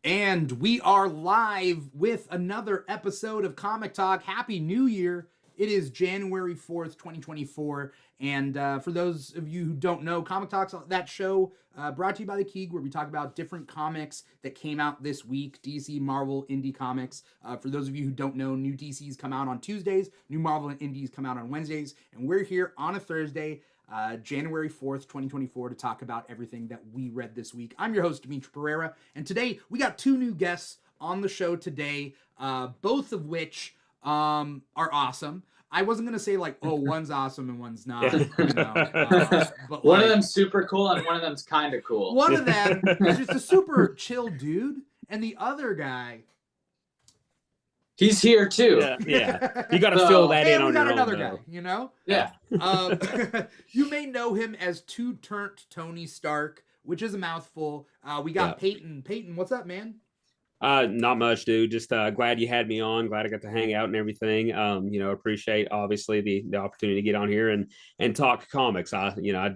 And we are live with another episode of Comic Talk. Happy New Year. It is January 4th, 2024. And for those of you who don't know, Comic Talk's that show brought to you by The Keeg, where we talk about different comics that came out this week. DC, Marvel, Indie comics. For those of you who don't know, new DCs come out on Tuesdays. New Marvel and Indies come out on Wednesdays. And we're here on a Thursday, January 4th, 2024, to talk about everything that we read this week. I'm your host, Dimithri Perera, and today we got two new guests on the show today, both of which are awesome. I wasn't going to say like, oh, one's awesome and one's not. But one of them's super cool and one of them's kind of cool. One of them is just a super chill dude, and the other guy... He's here too. Yeah. You got to fill that in on your own. We got another guy, you know? Yeah. You may know him as Two-Turnt Tony Stark, which is a mouthful. We got Payton. Payton, what's up, man? Not much, dude. Just glad you had me on. Glad I got to hang out and everything. Appreciate obviously the opportunity to get on here and talk comics. I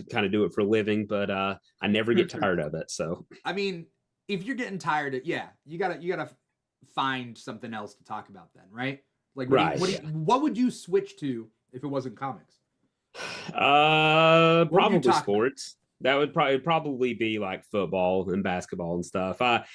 kind of do it for a living, but I never get tired of it. So I mean, if you're getting tired of you gotta find something else to talk about then, right? Like, what would you switch to if it wasn't comics? Probably sports. That would probably be like football and basketball and stuff. I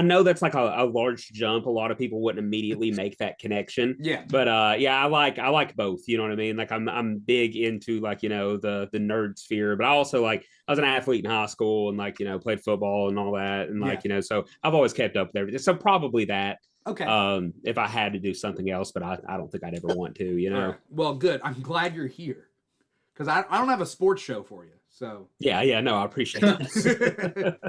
know that's like a large jump. A lot of people wouldn't immediately make that connection. Yeah. But I like both. You know what I mean? Like I'm big into like, the nerd sphere, but I also I was an athlete in high school and played football and all that. And so I've always kept up with everything. So probably that. Okay. If I had to do something else, but I don't think I'd ever want to, Right. Well, good. I'm glad you're here because I don't have a sports show for you. So yeah, no, I appreciate it.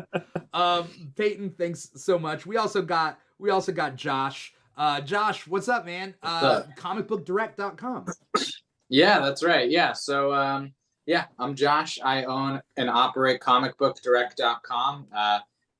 Payton, thanks so much. We also got Josh. Josh, what's up, man? Comicbookdirect.com. Yeah, that's right. Yeah. So I'm Josh. I own and operate comicbookdirect.com.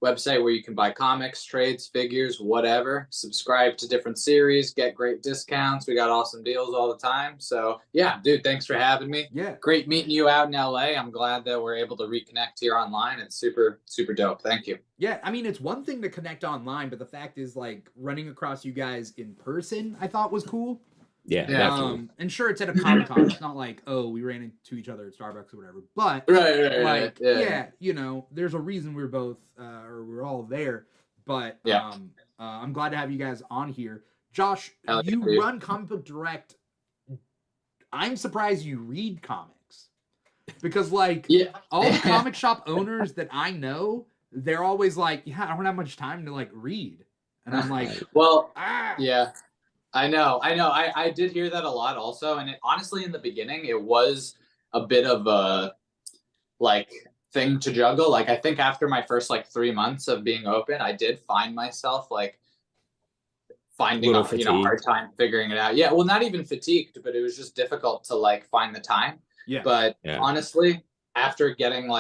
Website where you can buy comics, trades, figures, whatever. Subscribe to different series, get great discounts. We got awesome deals all the time. So yeah, dude, thanks for having me. Yeah, great meeting you out in LA. I'm glad that we're able to reconnect here online. It's super, super dope. Thank you. Yeah, I mean, it's one thing to connect online, but the fact is, like, running across you guys in person, I thought was cool. Yeah. And sure, it's at a Comic-Con. It's not like, oh, we ran into each other at Starbucks or whatever. But right. Yeah, there's a reason we're both we're all there. But I'm glad to have you guys on here. Josh, you run Comic Book Direct. I'm surprised you read comics because all the comic shop owners that I know, they're always like, yeah, I don't have much time to read, and I'm like, well, yeah. I know. I did hear that a lot also. And honestly, in the beginning, it was a bit of a thing to juggle. I think after my first 3 months of being open, I did find myself finding a hard time figuring it out. Yeah. Well, not even fatigued, but it was just difficult to find the time. Yeah. But honestly, after getting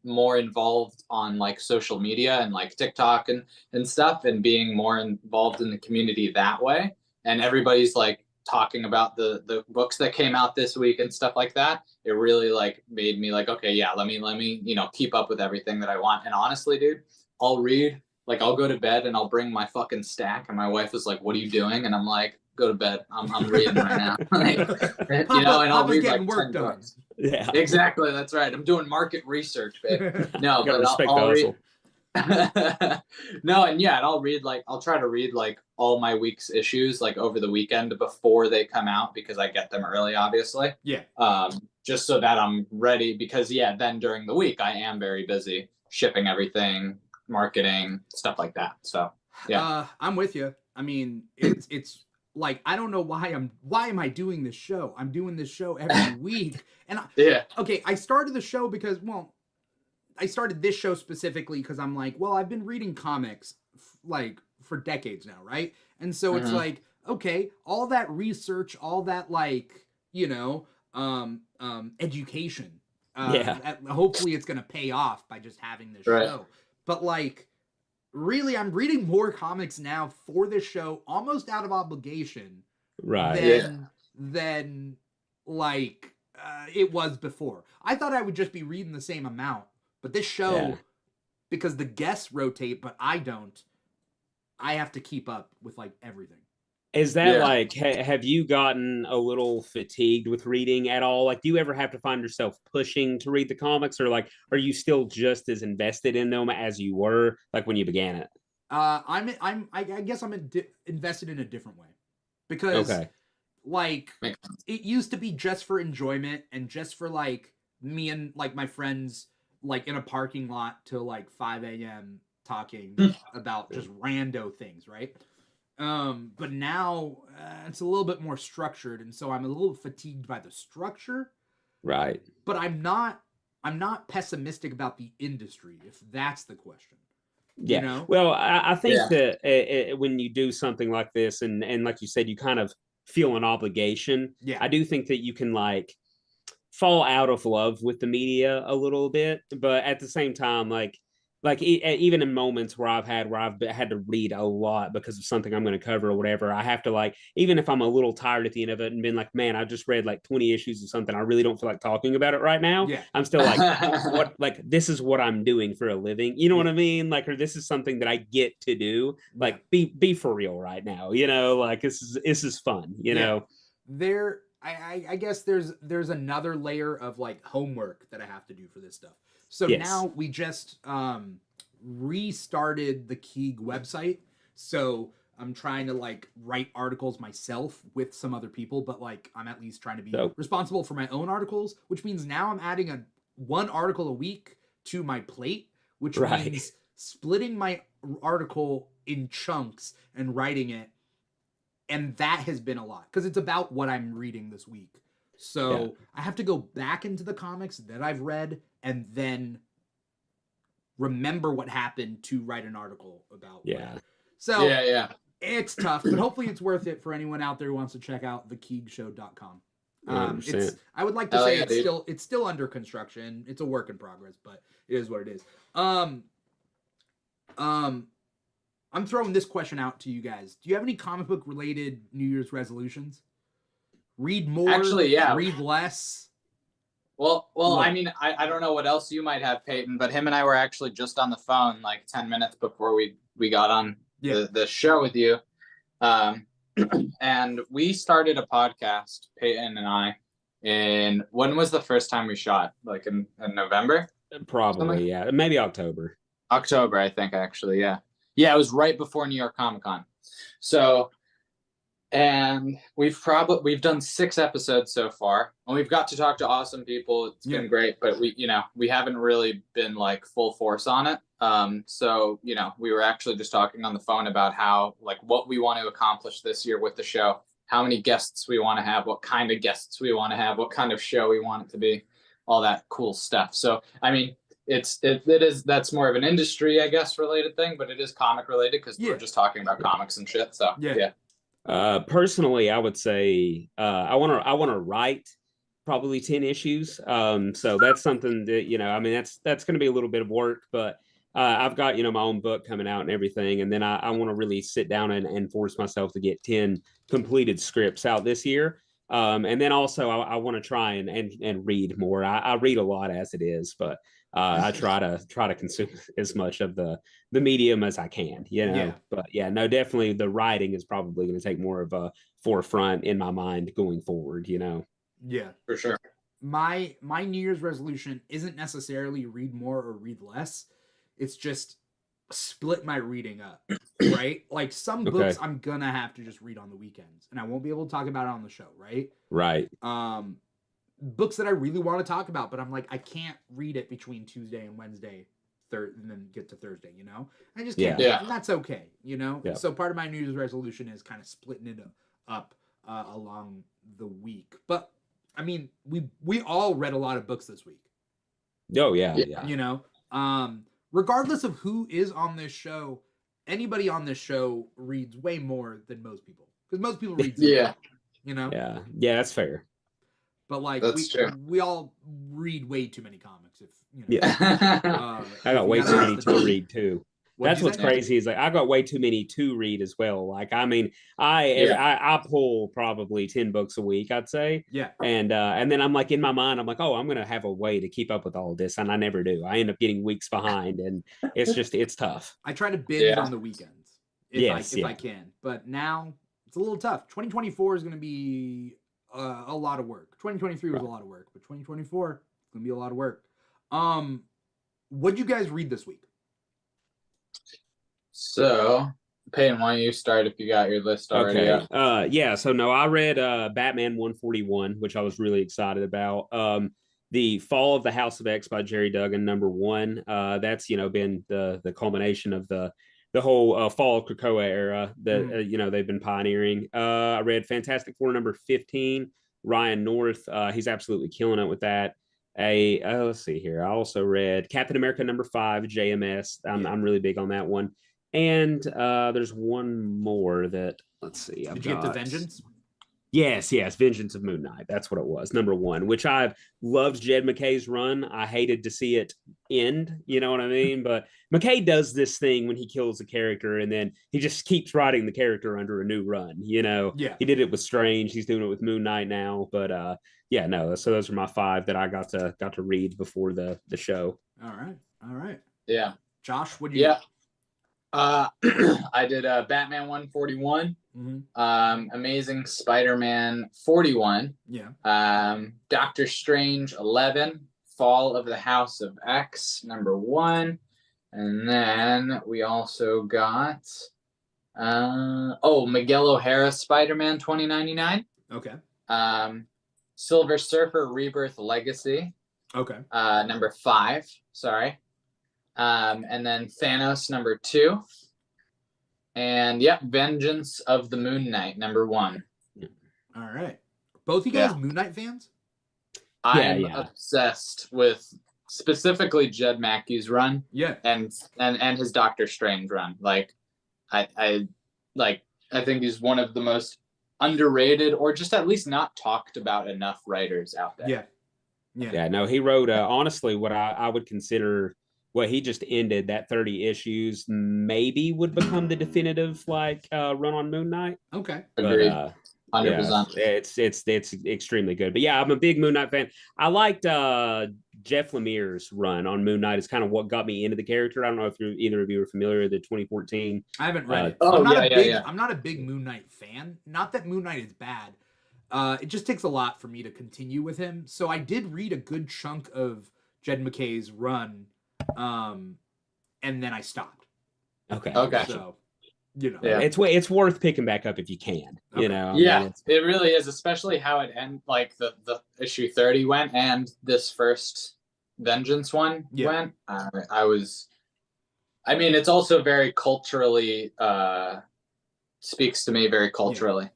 more involved on social media and TikTok and stuff and being more involved in the community that way, and everybody's talking about the books that came out this week and stuff like that, it really made me okay, yeah, let me keep up with everything that I want. And honestly, dude, I'll read, I'll go to bed and I'll bring my fucking stack, and my wife is what are you doing? And I'm like, go to bed, I'm reading right now. And I'll read 10 books. Yeah, exactly, that's right. I'm doing market research, babe. No, but I'll read. No, and yeah, and I'll read I'll try to read all my week's issues over the weekend before they come out, because I get them early, obviously. Yeah. Just so that I'm ready, because then during the week I am very busy shipping everything, marketing, stuff like that. So yeah. I'm with you. I mean, it's I don't know why am I doing this show? I'm doing this show every week. And I started the show because, I started this show specifically because I'm I've been reading comics for decades now, right? And so it's okay, all that research, all that education, hopefully it's gonna pay off by just having this show. But really, I'm reading more comics now for this show, almost out of obligation, than it was before. I thought I would just be reading the same amount, but this show, because the guests rotate, but I don't, I have to keep up with like everything. Is that like, have you gotten a little fatigued with reading at all? Like, do you ever have to find yourself pushing to read the comics, or like, are you still just as invested in them as you were like when you began it? I guess I'm invested in a different way, because like it used to be just for enjoyment and just for like me and like my friends like in a parking lot till like 5 a.m. talking about just rando things, right? But now it's a little bit more structured, and so I'm a little fatigued by the structure. Right. But I'm not pessimistic about the industry, if that's the question. Yeah. You know? Well, I think that when you do something like this, and like you said, you kind of feel an obligation. Yeah. I do think that you can like fall out of love with the media a little bit, but at the same time, even in moments where I've had to read a lot because of something I'm going to cover or whatever, I have to like, even if I'm a little tired at the end of it and been like, man, I just read like 20 issues of something, I really don't feel like talking about it right now. Yeah. I'm still like, what, like, this is what I'm doing for a living. You know what I mean? Like, or this is something that I get to do. Like, be for real right now. You know, like this is fun, you know? I guess there's another layer of like homework that I have to do for this stuff. So now we just restarted the Keeg website. So I'm trying to like write articles myself with some other people, but like I'm at least trying to be responsible for my own articles, which means now I'm adding one article a week to my plate, which means splitting my article in chunks and writing it. And that has been a lot because it's about what I'm reading this week. So I have to go back into the comics that I've read and then remember what happened to write an article about. So it's tough, but hopefully it's worth it for anyone out there who wants to check out thekeegshow.com. I would like to say it's still under construction. It's a work in progress, but it is what it is. I'm throwing this question out to you guys. Do you have any comic book related New Year's resolutions? Read more, read less. Well, I mean, I don't know what else you might have, Payton, but him and I were actually just on the phone like 10 minutes before we got on the show with you. And we started a podcast, Payton and I, when was the first time we shot? Like in November? Probably, maybe October. October, I think, actually, yeah. Yeah, it was right before New York Comic Con. So, and we've done 6 episodes so far, and we've got to talk to awesome people. It's been great, but we haven't really been like full force on it. So, we were actually just talking on the phone about how, like, what we want to accomplish this year with the show, how many guests we want to have, what kind of guests we want to have, what kind of show we want it to be, all that cool stuff. So, I mean, that's more of an industry, I guess, related thing, but it is comic related because we're just talking about comics and shit. So personally, I would say I want to write probably 10 issues. So that's something that I mean that's going to be a little bit of work, but I've got my own book coming out and everything, and then I want to really sit down and force myself to get 10 completed scripts out this year. And then also I want to try and read more. I read a lot as it is, but I try to consume as much of the medium as I can, But no, definitely the writing is probably going to take more of a forefront in my mind going forward, Yeah, for sure. My New Year's resolution isn't necessarily read more or read less. It's just split my reading up, right? Like some books I'm gonna have to just read on the weekends, and I won't be able to talk about it on the show, right? Right. Books that I really want to talk about, but I'm like, I can't read it between Tuesday and Wednesday, and then get to Thursday, I just can't. And that's okay, So part of my New Year's resolution is kind of splitting it up along the week. But I mean, we all read a lot of books this week. Oh yeah. Regardless of who is on this show, anybody on this show reads way more than most people, because most people read Yeah, that's fair. But like we all read way too many comics. I got way too many to read too. That's what's crazy is like I got way too many to read as well. Like I mean, I pull probably 10 books a week, I'd say. Yeah. And then I'm like in my mind, I'm like, oh, I'm gonna have a way to keep up with all of this, and I never do. I end up getting weeks behind, and it's tough. I try to binge on the weekends. if I can. But now it's a little tough. 2024 is going to be a lot of work. 2023 was a lot of work, but 2024 is going to be a lot of work. What'd you guys read this week? So, Payton, why don't you start if you got your list already up? So no, I read Batman 141, which I was really excited about. The Fall of the House of X by Jerry Duggan, #1. That's been the culmination of the whole Fall of Krakoa era that they've been pioneering. I read Fantastic Four #15, Ryan North. He's absolutely killing it with that. Let's see here. I also read Captain America #5, JMS. I'm really big on that one. And there's one more that, let's see. Did you get to Vengeance? Yes, Vengeance of Moon Knight. That's what it was, #1, which I've loved Jed McKay's run. I hated to see it end, you know what I mean? But McKay does this thing when he kills a character and then he just keeps writing the character under a new run, Yeah. He did it with Strange. He's doing it with Moon Knight now. But so those are my 5 that I got to read before the show. All right. Yeah. Josh, what do you I did Batman 141, Amazing Spider-Man 41, Doctor Strange 11, Fall of the House of X #1, and then we also got Miguel O'Hara Spider-Man 2099. Okay. Silver Surfer Rebirth Legacy. Okay. #5. Sorry. And then Thanos #2. And Vengeance of the Moon Knight #1. All right. Both you guys Moon Knight fans? I'm obsessed with specifically Jed Mackey's run. Yeah. And his Doctor Strange run. Like I think he's one of the most underrated or just at least not talked about enough writers out there. Yeah, no, he wrote honestly what I would consider what he just ended, that 30 issues maybe would become the definitive run on Moon Knight. Okay. Agreed. 100%. It's extremely good. But I'm a big Moon Knight fan. I liked Jeff Lemire's run on Moon Knight is kind of what got me into the character. I don't know if either of you are familiar with the 2014. I haven't read it. I'm not a big Moon Knight fan. Not that Moon Knight is bad. It just takes a lot for me to continue with him. So I did read a good chunk of Jed McKay's run, and then I stopped. Okay. So, it's worth picking back up if you can. Okay. It really is, especially how it ended. Like the issue 30 went, and this first Vengeance one went. It's also very culturally speaks to me very culturally.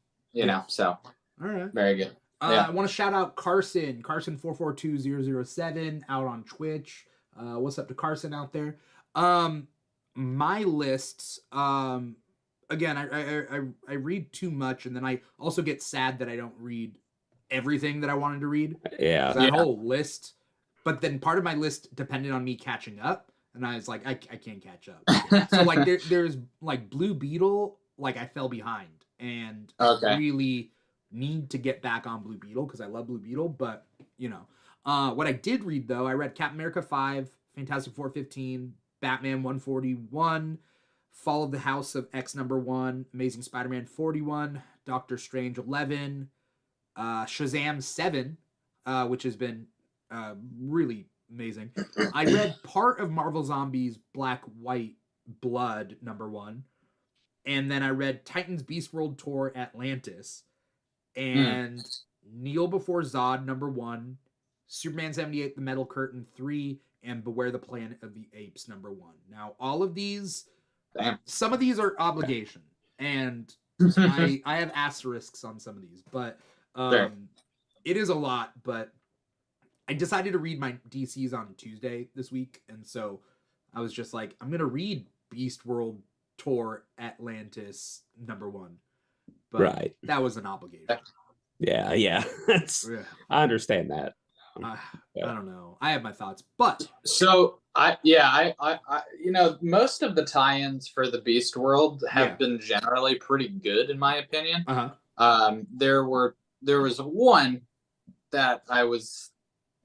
So. All right. Very good. I want to shout out Carson 442007 out on Twitch. What's up to Carson out there? My lists, again, I read too much, and then I also get sad that I don't read everything that I wanted to read. Yeah. That whole list. But then part of my list depended on me catching up, and I was like, I can't catch up. So like there's like Blue Beetle, like I fell behind, and really need to get back on Blue Beetle because I love Blue Beetle. But what I did read though, I read Captain America 5, Fantastic Four 15, Batman 141, Fall of the House of X #1, Amazing Spider-Man 41, Doctor Strange 11, Shazam 7, which has been really amazing. I read part of Marvel Zombies Black White Blood #1, and then I read Titans Beast World Tour Atlantis, and Kneel Before Zod #1, Superman 78 The Metal Curtain 3, and Beware the Planet of the Apes #1. Now, all of these, some of these are obligation, and I have asterisks on some of these, but it is a lot. But I decided to read my DCs on Tuesday this week, and so I was just like, I'm going to read Beast World Tour Atlantis #1. But that was an obligation. Yeah. I understand that. I don't know. I have my thoughts, but so I most of the tie-ins for the Beast World have been generally pretty good in my opinion. There was one that I was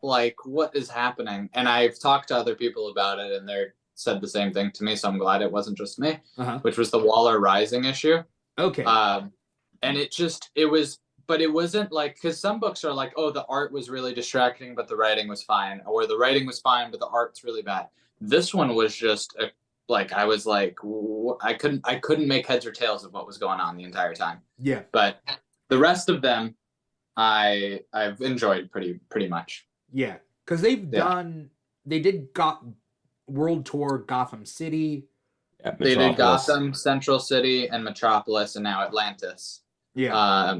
like, what is happening? And I've talked to other people about it, and said the same thing to me, so I'm glad it wasn't just me. Uh-huh. Which was the Waller Rising issue. Okay. And it wasn't like, because some books are like, oh, the art was really distracting, but the writing was fine, or the writing was fine, but the art's really bad. This one was just I was like, I couldn't make heads or tails of what was going on the entire time. Yeah. But the rest of them, I've enjoyed pretty much. Yeah, because they got World Tour Gotham City. Yeah, They did Gotham, Central City, and Metropolis, and now Atlantis. Yeah.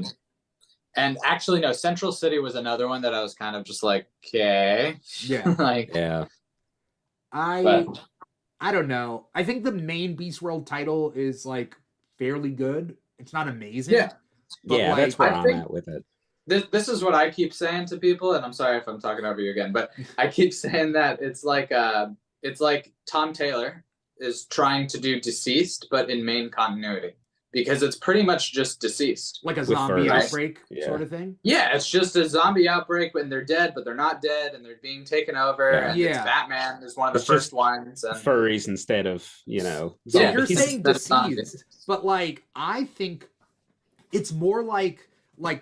And actually, no, Central City was another one that I was kind of just like, okay. Yeah. Like, yeah. I don't know. I think the main Beast World title is like fairly good. It's not amazing. Yeah. But Yeah, like, that's where I I'm think- at with it. This is what I keep saying to people, and I'm sorry if I'm talking over you again, but I keep saying that it's like Tom Taylor is trying to do Deceased, but in main continuity, because it's pretty much just Deceased. like a With zombie furs. outbreak Yeah. sort of thing. Yeah, it's just a zombie outbreak, and they're dead, but they're not dead, and they're being taken over. Yeah. And Yeah. it's Batman is one of the It's just first ones. And Furries instead of, So Yeah, you're zombies. saying That's zombies. Deceased, but like I think it's more like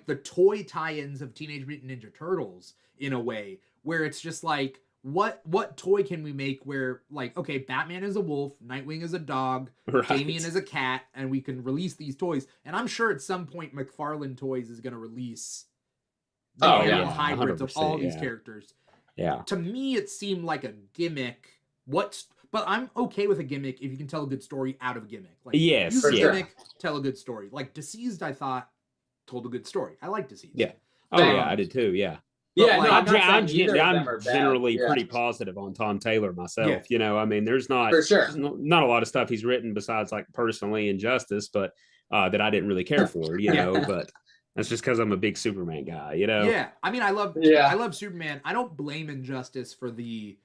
the toy tie-ins of Teenage Mutant Ninja Turtles in a way, where it's just like what toy can we make where like, okay, Batman is a wolf, Nightwing is a dog, Right. Damian is a cat, and we can release these toys. And I'm sure at some point McFarlane Toys is going to release the Oh, animal yeah, hybrids of all 100%, these yeah. characters. Yeah. To me, it seemed like a gimmick. But I'm okay with a gimmick if you can tell a good story out of a gimmick. Like, Yes, use a yeah. gimmick, tell a good story. Like Deceased, I thought told a good story. I like Deceased. Yeah. Oh Same. yeah, I did too. Yeah. yeah, like, no, I'm not I'm saying either of them are I'm bad. generally Yeah. pretty positive on Tom Taylor myself. Yeah. You know, I mean, there's not For sure. not a lot of stuff he's written besides like Personally Injustice, but that I didn't really care for. You Yeah. know, but that's just because I'm a big Superman guy. You know. Yeah. I mean, I love Superman. I don't blame Injustice for the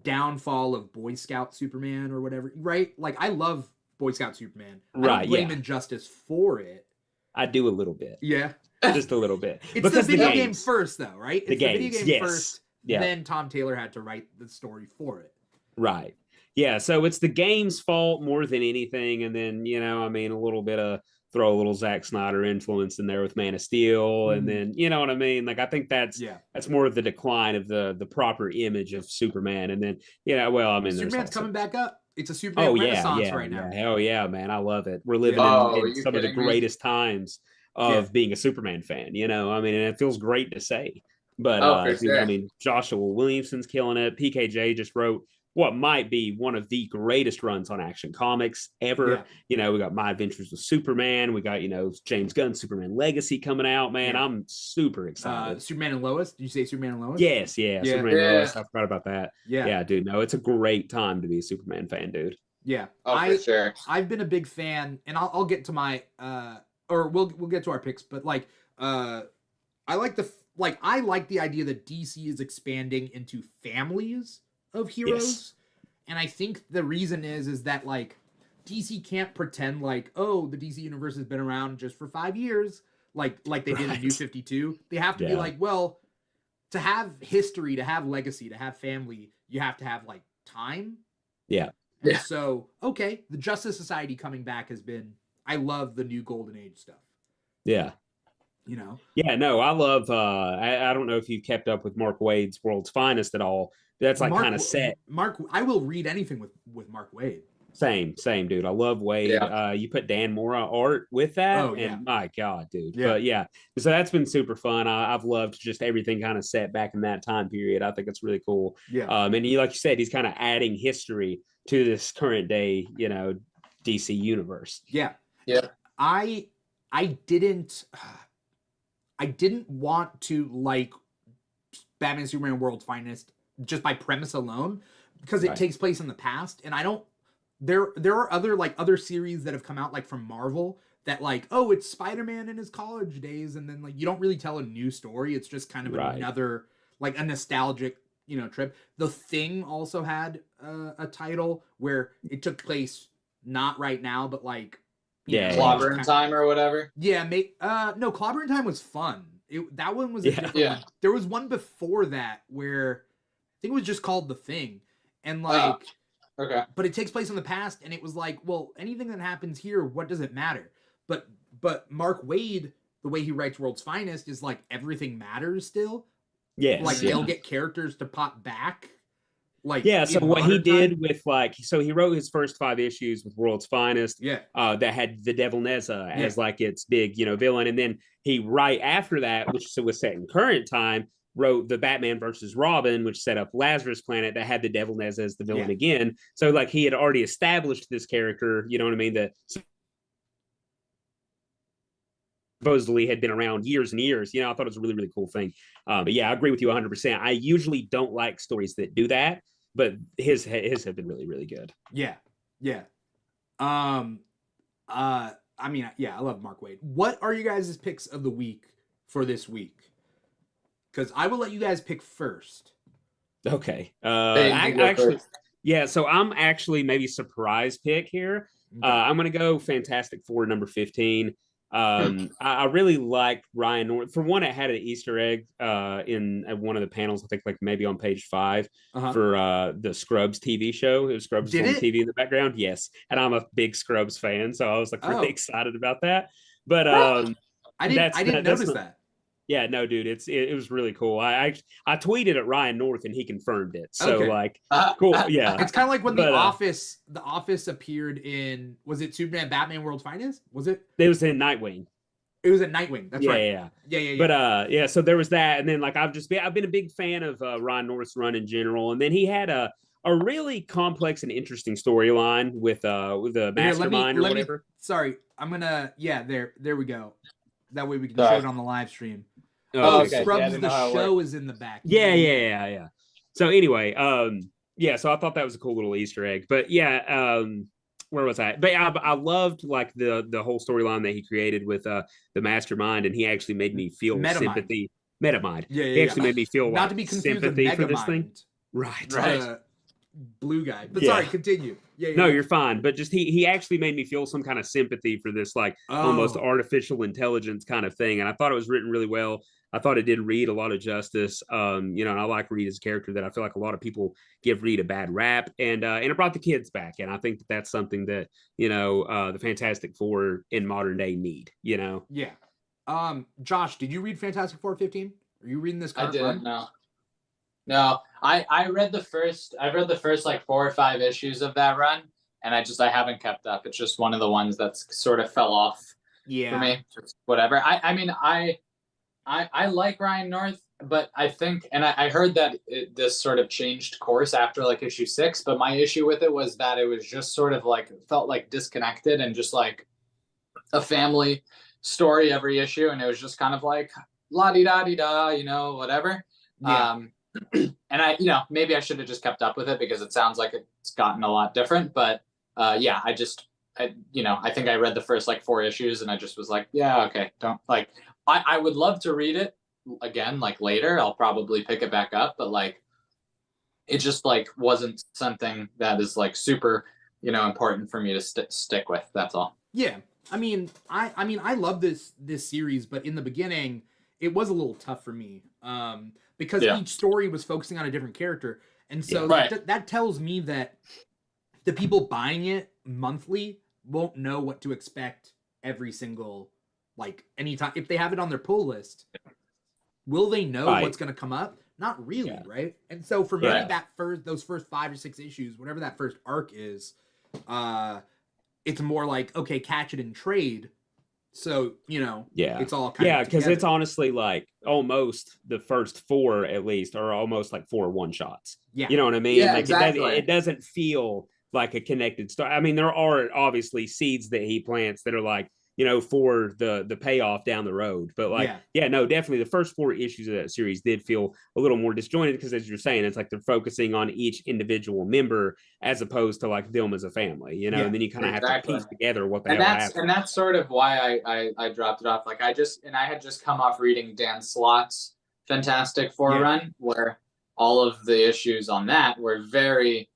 downfall of Boy Scout Superman or whatever, right? Like, I love Boy Scout Superman. I Right, don't blame yeah. Injustice for it. I do a little bit, Yeah. just a little bit. It's because the video game games. first, though, right? It's The the video games, game yes. first. Yeah. Then Tom Taylor had to write the story for it. Right. Yeah. So it's the game's fault more than anything. And then, you know, I mean, a little bit of throw a little Zack Snyder influence in there with Man of Steel. And then, you know what I mean? Like, I think that's more of the decline of the proper image of Superman. And then, you know, well, I mean, Superman's coming back up. It's a Superman renaissance right now. Hell yeah, man. I love it. We're living in some of the greatest times of being a Superman fan, you know, I mean, and it feels great to say. But for sure. I mean, Joshua Williamson's killing it. PKJ just wrote what might be one of the greatest runs on Action Comics ever. Yeah. You know, we got My Adventures with Superman. We got, you know, James Gunn's Superman Legacy coming out, man. Yeah. I'm super excited. Superman and Lois. Did you say Superman and Lois? Yes, yeah. Superman and Lois. I forgot about that. Yeah. Yeah, dude. No, it's a great time to be a Superman fan, dude. Yeah. Oh, for sure. I've been a big fan, and I'll get to my or we'll get to our picks, but like I like the idea that DC is expanding into families of heroes. Yes. And I think the reason is that like DC can't pretend like, oh, the DC universe has been around just for 5 years, like they did in New 52. They have to be like, well, to have history, to have legacy, to have family, you have to have like time. Yeah. And so, okay, the Justice Society coming back has been, I love the new Golden Age stuff. Yeah. You know? Yeah, no, I love I don't know if you've kept up with Mark Waid's World's Finest at all. That's like kind of set. Mark, I will read anything with Mark Waid. Same, dude. I love Waid. Yeah. You put Dan Mora art with that, Oh, yeah. and my God, dude. Yeah. But yeah, so that's been super fun. I've loved just everything kind of set back in that time period. I think it's really cool. Yeah. And he, like you said, he's kind of adding history to this current day, you know, DC universe. Yeah. Yeah. I didn't want to like Batman Superman World's Finest just by premise alone, because it takes place in the past, and I don't there are other series that have come out like from Marvel that like, oh, it's Spider-Man in his college days, and then like you don't really tell a new story. It's just kind of another like a nostalgic, you know, trip. The Thing also had a title where it took place not right now, but like Clobbering Time or whatever. Yeah, no, Clobbering Time was fun. That one was a different one. There was one before that where I think it was just called The Thing, and like Okay. But it takes place in the past, and it was like, well, anything that happens here, what does it matter? But Mark Waid, the way he writes World's Finest is like everything matters still. Yes. Like yeah. they'll get characters to pop back. Like Yeah, so what he modern did time. with like, so he wrote his first 5 issues with World's Finest. Yeah. That had the Devil Neza as like its big, villain, and then he right after that, which was set in current time, wrote the Batman versus Robin, which set up Lazarus Planet that had the Devil Neza as the villain again. So like he had already established this character, you know what I mean? That supposedly had been around years and years. I thought it was a really, really cool thing. But yeah, I agree with you 100%. I usually don't like stories that do that, but his have been really, really good. Yeah. I mean, yeah, I love Mark Waid. What are you guys' picks of the week for this week? Because I will let you guys pick first. Okay. First. Yeah, so I'm actually maybe surprise pick here. Okay. I'm going to go Fantastic Four number 15. I really liked Ryan North. For one, it had an Easter egg in one of the panels, I think like maybe on page 5 for the Scrubs TV show. It was Scrubs on TV in the background. Yes. And I'm a big Scrubs fan, so I was like really excited about that. But I didn't notice that. Yeah, no, dude, it was really cool. I tweeted at Ryan North and he confirmed it. So like, cool, yeah. It's kind of like when the Office appeared in, was it Superman, Batman, World's Finest? Was it? It was in Nightwing. It was in Nightwing. That's right. Yeah. But so there was that, and then like I've been a big fan of Ryan North's run in general, and then he had a really complex and interesting storyline with the Mastermind or whatever. Sorry, I'm gonna there we go. That way we can show it on the live stream. Okay. Scrubs the show is in the back. Yeah. So anyway, so I thought that was a cool little Easter egg. But where was I? But I loved like the whole storyline that he created with the Mastermind, and he actually made me feel sympathy. Metamind. Yeah. He actually made me feel not to be confused sympathy with for this thing. Right. Blue guy. But sorry, continue. No, you're fine. But just he actually made me feel some kind of sympathy for this like almost artificial intelligence kind of thing. And I thought it was written really well. I thought it did Reed a lot of justice. And I like Reed as a character that I feel like a lot of people give Reed a bad rap. And it brought the kids back. And I think that's something that, the Fantastic Four in modern day need, Yeah. Josh, did you read Fantastic Four 15? Are you reading this current I didn't, run? No, I read the first like 4 or 5 issues of that run, and I haven't kept up. It's just one of the ones that's sort of fell off for me. Just whatever. I mean, I like Ryan North, but I think, and I heard that this sort of changed course after like issue 6, but my issue with it was that it was just sort of like, felt like disconnected and just like a family story every issue. And it was just kind of like la-di-da-di-da, whatever. Yeah. And maybe I should have just kept up with it because it sounds like it's gotten a lot different. But I think I read the first like 4 issues and I just was like, yeah, okay, don't like. I would love to read it again, like later. I'll probably pick it back up, but like, it just like wasn't something that is like super, important for me to stick with. That's all. Yeah, I mean, I love this series, but in the beginning, it was a little tough for me. Because each story was focusing on a different character. And so that tells me that the people buying it monthly won't know what to expect every single, like, anytime. If they have it on their pull list, will they know what's going to come up? Not really, right? And so for me, those first 5 or 6 issues, whatever that first arc is, it's more like, okay, catch it and trade. So, it's all kind of because it's honestly like almost the first 4 at least are almost like 4 one-shots. Yeah. You know what I mean? Yeah, like exactly. It doesn't feel like a connected story. I mean, there are obviously seeds that he plants that are like, for the payoff down the road. But like, definitely the first 4 issues of that series did feel a little more disjointed because, as you're saying, it's like they're focusing on each individual member as opposed to like them as a family, and then you kind of have to piece together what they have. And that's sort of why I dropped it off. Like I had just come off reading Dan Slott's Fantastic Four run, where all of the issues on that were very,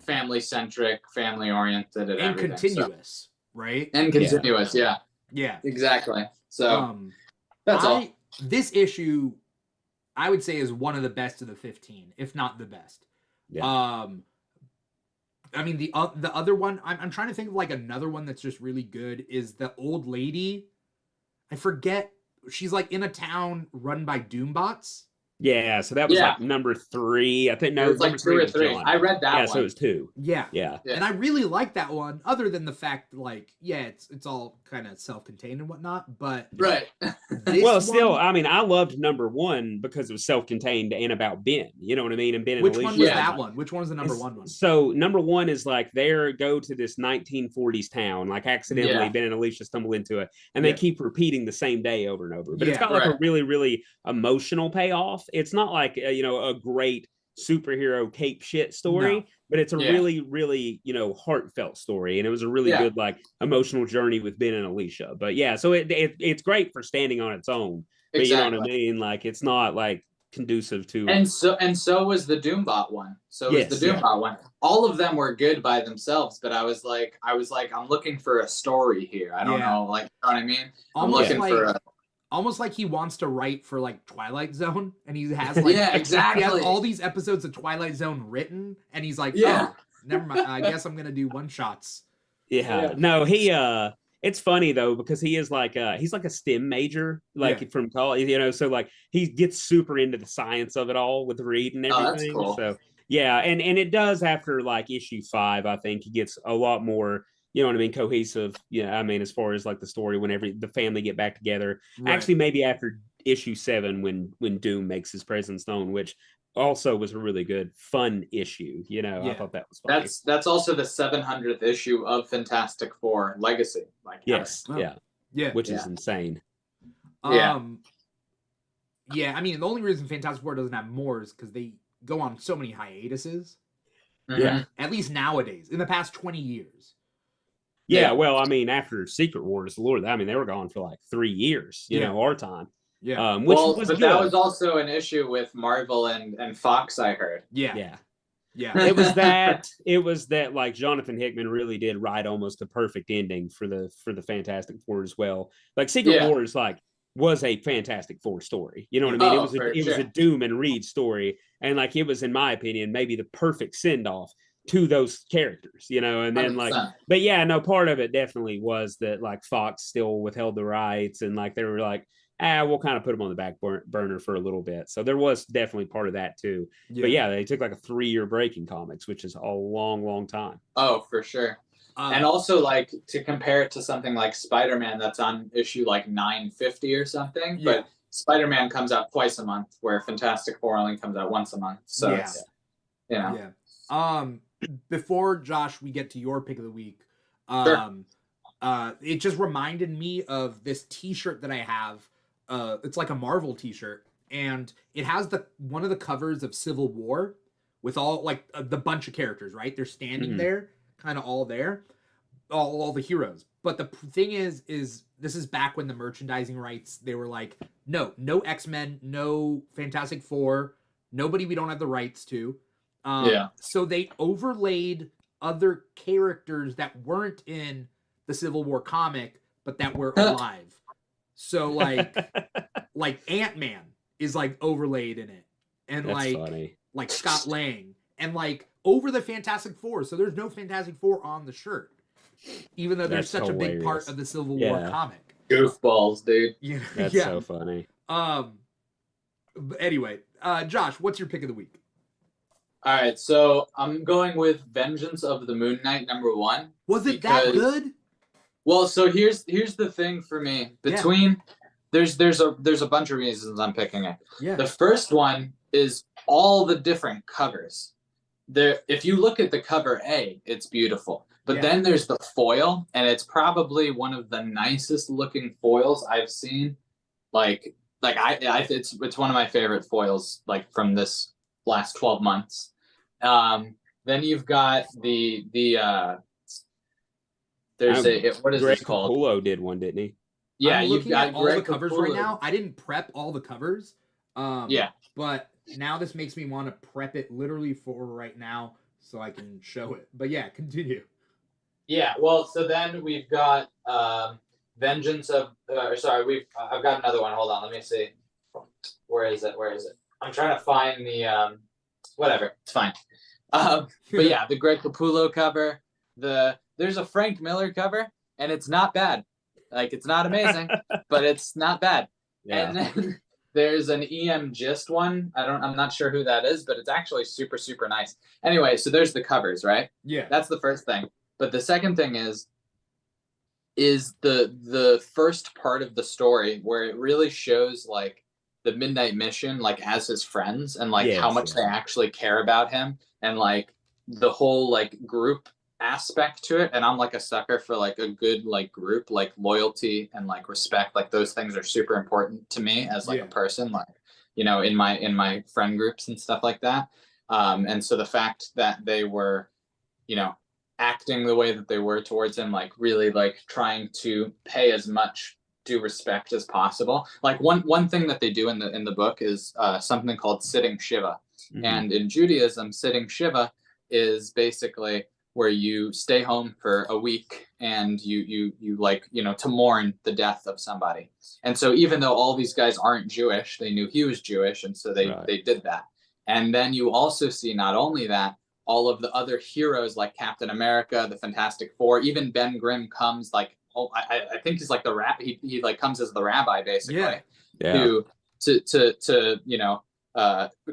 family centric, family oriented, and continuous. Right? And continuous, yeah. Exactly. So that's all. This issue, I would say, is one of the best of the 15, if not the best. I mean, the other one, I'm trying to think of like another one that's just really good is the old lady. I forget. She's like in a town run by Doombots. Yeah, so that was Yeah. like number 3. I think It no, was like number 2 3 or was 3. John. I read that Yeah, one. so it was 2. Yeah. Yeah. And I really like that one, other than the fact like, yeah, it's all kind of self-contained and whatnot. But Right. this Well, still, one, I mean, I loved number 1 because it was self-contained and about Ben. You know what I mean? And Ben and which Alicia. one was Yeah. that one? Which one was the number one one? So number 1 is like they go to this 1940s town, like accidentally Yeah. Ben and Alicia stumble into it, and they keep repeating the same day over and over. But it's got like a really, really emotional payoff. It's not like a great superhero cape shit story, but it's a really, really heartfelt story, and it was a really good like emotional journey with Ben and Alicia. But yeah, so it's great for standing on its own. But you know what I mean? Like it's not like conducive to and so was the Doombot one. So was the Doombot one. All of them were good by themselves, but I was like, I'm looking for a story here. I don't know, like, you know what I mean? Almost I'm looking for a almost like he wants to write for like Twilight Zone, and he has like exactly. He has all these episodes of Twilight Zone written, and he's like, oh, never mind. I guess I'm gonna do one shots. No, he it's funny though because he is like he's like a STEM major from college, so like he gets super into the science of it all with Reed and everything. That's cool. So yeah, and it does after like issue 5, I think he gets a lot more, you know what I mean, cohesive. Yeah, I mean as far as like the story whenever the family get back together. Actually, maybe after issue 7 when Doom makes his presence known, which also was a really good fun issue. I thought that was funny. That's also the 700th issue of Fantastic Four Legacy. Like which is insane. Yeah, I mean the only reason Fantastic Four doesn't have more is because they go on so many hiatuses. Yeah, at least nowadays in the past 20 years. Yeah, well, I mean, after Secret Wars, Lord, I mean, they were gone for like 3 years, our time. Yeah. Which was good. That was also an issue with Marvel and Fox, I heard. Yeah. It was that like Jonathan Hickman really did write almost a perfect ending for the Fantastic Four as well. Like Secret Wars was a Fantastic Four story. You know what I mean? It was a Doom and Reed story, and like it was, in my opinion, maybe the perfect send-off to those characters, and then 100%. But yeah, no, part of it definitely was that like Fox still withheld the rights, and like they were like, we'll kind of put them on the back burner for a little bit. So there was definitely part of that too. But yeah, they took like a 3-year break in comics, which is a long, long time. Oh, for sure. And also like to compare it to something like Spider-Man that's on issue like 950 or something, but Spider-Man comes out twice a month, where Fantastic Four only comes out once a month. So it's, before Josh, we get to your pick of the week. It just reminded me of this T-shirt that I have. It's like a Marvel T-shirt, and it has one of the covers of Civil War with all like the bunch of characters. Right, they're standing there, kind of all there, all the heroes. But the thing is this is back when the merchandising rights, they were like, no X-Men, no Fantastic Four, nobody we don't have the rights to. So they overlaid other characters that weren't in the Civil War comic, but that were alive. So like Ant-Man is like overlaid in it, and that's funny. Like Scott Lang, and like over the Fantastic Four. So there's no Fantastic Four on the shirt, even though there's such a big part of the Civil War comic. Goofballs, dude. That's so funny. But anyway, Josh, what's your pick of the week? All right, so I'm going with Vengeance of the Moon Knight #1. Was it that good? Well, so here's the thing for me. There's a bunch of reasons I'm picking it. Yeah. The first one is all the different covers. If you look at the cover A, it's beautiful. But then there's the foil, and it's probably one of the nicest looking foils I've seen. It's one of my favorite foils like from this last 12 months. Then you've got what is Greg this called? Capullo did one, didn't he? Yeah, I'm looking at all Greg the covers Capullo. right now. I didn't prep all the covers. But now this makes me want to prep it literally for right now so I can show it. But yeah, continue. Yeah, well, so then we've got Vengeance of. I've got another one. Hold on, let me see. Where is it? I'm trying to find the. Whatever, it's fine. But yeah, the Greg Capullo cover, there's a Frank Miller cover, and it's not bad. Like, it's not amazing, but it's not bad. Yeah. And then there's an EM Gist one. I'm not sure who that is, but it's actually super, super nice. Anyway, so there's the covers, right? Yeah. That's the first thing. But the second thing is the first part of the story where it really shows like the Midnight Mission like as his friends, and like how much they actually care about him, and like the whole like group aspect to it. And I'm like a sucker for like a good like group, like loyalty and like respect. Like those things are super important to me as like a person, like, you know, in my friend groups and stuff like that. And so the fact that they were, you know, acting the way that they were towards him, like really like trying to pay as much due respect as possible. Like one thing that they do in the book is something called sitting Shiva. Mhm. And in Judaism, sitting Shiva is basically where you stay home for a week and you like, you know, to mourn the death of somebody. And so even though all these guys aren't Jewish, they knew he was Jewish, and so they did that. And then you also see not only that, all of the other heroes like Captain America, the Fantastic Four, even Ben Grimm comes like, oh, I think he's like the he like comes as the rabbi basically to you know,